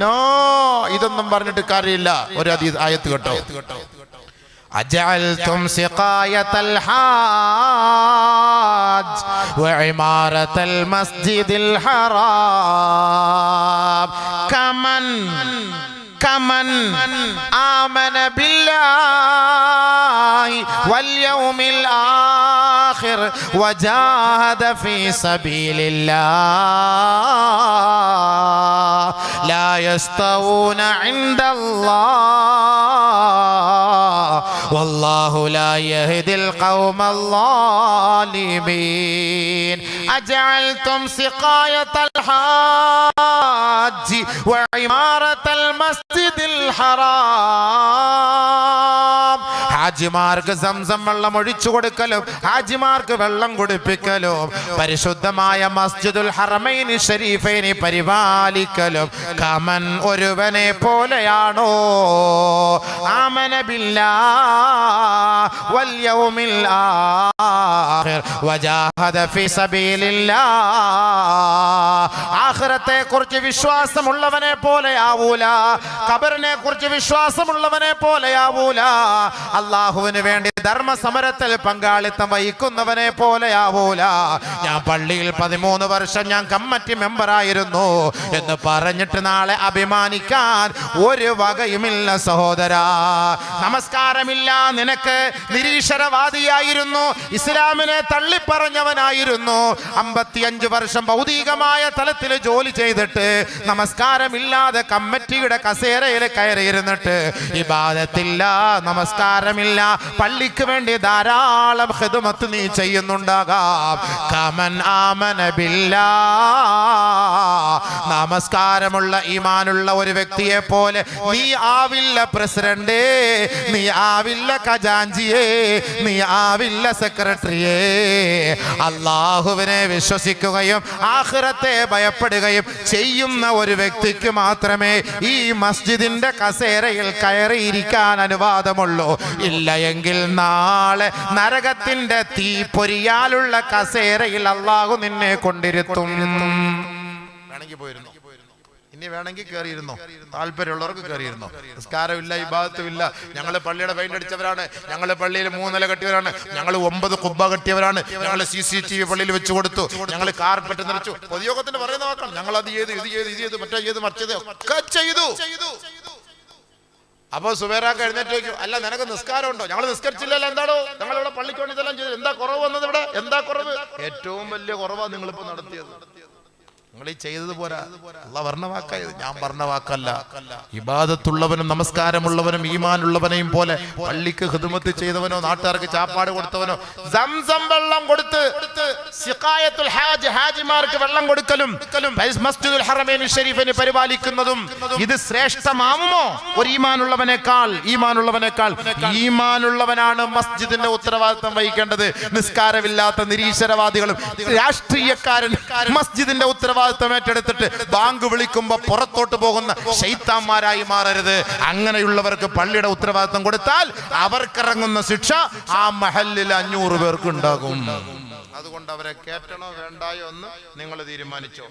നോ ഇതൊന്നും പറഞ്ഞിട്ട് കാര്യമില്ല ഒരു ആയത്ത് കേട്ടോ أجعلتم سقاية الحاج وعمارة المسجد الحرام كمن آمن بالله واليوم الآخر وجاهد في سبيل الله لا يستوون عند الله والله لا يهدي القوم الظالمين أجعلتم سقاية الحاج وعمارة المسجد الحرام ഹാജിമാർക്ക് സംസം വെള്ളം ഒഴിച്ചു കൊടുക്കലും ഹാജിമാർക്ക് വെള്ളം കുടിപ്പിക്കലും പരിശുദ്ധമായ മസ്ജിദുൽ ഹറമൈനി ഷരീഫൈനി പരിപാലിക്കലും കമൻ ഒരുവനെ പോലെയാണോ ആമന ബില്ലാഹ് വൽ യൗമിൽ ആഖിർ വജാഹദ ഫീ സബീലില്ലാഹ് ആഖിറത്തെ കുറിച്ച് വിശ്വാസമുള്ളവനെ പോലെയാവൂല ഖബറിനെ കുറിച്ച് വിശ്വാസമുള്ളവനെ പോലെയാവൂല അല്ലാഹുവിന് വേണ്ടി ധർമ്മ സമരത്തിൽ പങ്കാളിത്തം വഹിക്കുന്നവനെ പോലെയാവൂല. ഞാൻ പള്ളിയിൽ 13 വർഷം ഞാൻ കമ്മിറ്റി മെമ്പറായിരുന്നു എന്ന് പറഞ്ഞിട്ട് നാളെ അഭിമാനിക്കാൻ ഒരു വകയുമില്ല സഹോദരാ. നമസ്കാരമില്ല, നിനക്ക് നിരീശ്വരവാദിയായിരുന്നു, ഇസ്ലാമിനെ തള്ളിപ്പറഞ്ഞവനായിരുന്നു, 55 വർഷം ഭൗതികമായ തലത്തിൽ ജോലി ചെയ്തിട്ട് നമസ്കാരമില്ലാതെ കമ്മിറ്റിയുടെ കസേരയിൽ കയറിയിരുന്നിട്ട് ഇബാദത്തില്ല, നമസ്കാരമില്ല, പള്ളിക്ക് വേണ്ടി ധാരാളം ഖിദ്മത്ത് നീ ചെയ്യുന്നുണ്ടാകാം. കമൻ ആമന ബില്ലാഹ്, നമസ്കാരമുള്ള ഈമാനുള്ള ഒരു വ്യക്തിയെ പോലെ നീ ആവില്ല പ്രസിഡന്റ്, നീ ആവില്ല ഖജാൻജിയെ, നീ ആവില്ല സെക്രട്ടറിയെ. അല്ലാഹുവിനെ വിശ്വസിക്കുകയും ആഖിറത്തെ ഭയപ്പെടുകയും ചെയ്യുന്ന ഒരു വ്യക്തിക്ക് മാത്രമേ ഈ മസ്ജിദിന്റെ കസേരയിൽ കയറിയിരിക്കാൻ അനുവാദമുള്ളൂ. ഇല്ല എങ്കിൽ നാളെ നരകത്തിന്റെ തീപ്പൊരിയാലുള്ള കസേരയിൽ അല്ലാഹു നിന്നെ കൊണ്ടിരുത്തും. വേണമെങ്കിൽ പോയിരുന്നു, ഇനി വേണമെങ്കിൽ കയറിയിരുന്നോ, താല്പര്യമുള്ളവർക്ക് കയറിയിരുന്നോ. നിസ്കാരമില്ല, ഇബാദത്തുമില്ല, ഞങ്ങൾ പള്ളിയുടെ പെയിന്റ് അടിച്ചവരാണ്, ഞങ്ങൾ പള്ളിയിൽ 3 നില കെട്ടിയവരാണ്, ഞങ്ങൾ 9 കുബ്ബ കെട്ടിയവരാണ്, ഞങ്ങൾ CCTV പള്ളിയിൽ വെച്ച് കൊടുത്തു, ഞങ്ങൾ കാർപ്പറ്റ് നിറച്ചു. പൊതുയോഗത്തിന് പറയുന്ന വാക്കാണ്, ഞങ്ങൾ അത് ചെയ്തു, ഇത് ചെയ്തു, ഇത് ചെയ്തു, മറ്റേ ചെയ്തു, മറിച്ചത് ഒക്കെ ചെയ്തു. അപ്പൊ സുബൈറാക്ക് എഴുന്നേറ്റ് വയ്ക്കും, അല്ല നിനക്ക് നിസ്കാരം ഉണ്ടോ? ഞങ്ങൾ നിസ്കരിച്ചില്ലല്ലോ, എന്താണോ ഞങ്ങളിവിടെ പള്ളിക്ക് വേണ്ടി ഇതെല്ലാം ചെയ്തു, എന്താ കുറവ് വന്നത് ഇവിടെ? എന്താ കുറവ്? ഏറ്റവും വലിയ കുറവാണ് നിങ്ങളിപ്പോ നടത്തിയത്. നിങ്ങൾ ഈ ചെയ്തത് പോരാ. അല്ലാഹ് പറഞ്ഞ വാക്കായത്, ഞാൻ പറഞ്ഞ വാക്കല്ല. ഇബാദത്തുള്ളവനും നമസ്കാരമുള്ളവനും ഈമാനുള്ളവനെയും പോലെ പള്ളിക്ക് ഖിദ്മത്ത് ചെയ്തവനോ നാട്ടുകാർക്ക് ചാപ്പാട് കൊടുത്തവനോ സംസം വെള്ളം കൊടുത്ത് സിഖായത്തുൽ ഹാജ്, ഹാജിമാർക്ക് വെള്ളം കൊടുക്കലും മസ്ജിദുൽ ഹറമൈൻ ഷരീഫിനെ പരിപാലിക്കുന്നതും ഇത് ശ്രേഷ്ഠമാവുമോ ഒരു ഈമാനുള്ളവനേക്കാൾ? ഈമാനുള്ളവനാണ് മസ്ജിദിന്റെ ഉത്തരവാദിത്വം വഹിക്കേണ്ടത്. നിസ്കാരമില്ലാത്ത നിരീശ്വരവാദികളും രാഷ്ട്രീയക്കാരൻ മസ്ജിദിന്റെ ഉത്തരവാദിത്വം ഏറ്റെടുത്തിട്ട് ബാങ്ക് വിളിക്കുമ്പോ പുറത്തോട്ട് പോകുന്ന ശൈത്താന്മാരായി മാറരുത്. അങ്ങനെയുള്ളവർക്ക് പള്ളിയുടെ ഉത്തരവാദിത്വം കൊടുത്താൽ അവർക്കിറങ്ങുന്ന ശിക്ഷ ആ മഹല്ലിൽ 500 പേർക്ക് ഉണ്ടാകും. അതുകൊണ്ട് അവരെ കേട്ടണോ വേണ്ടായോ എന്ന് നിങ്ങൾ തീരുമാനിച്ചോ.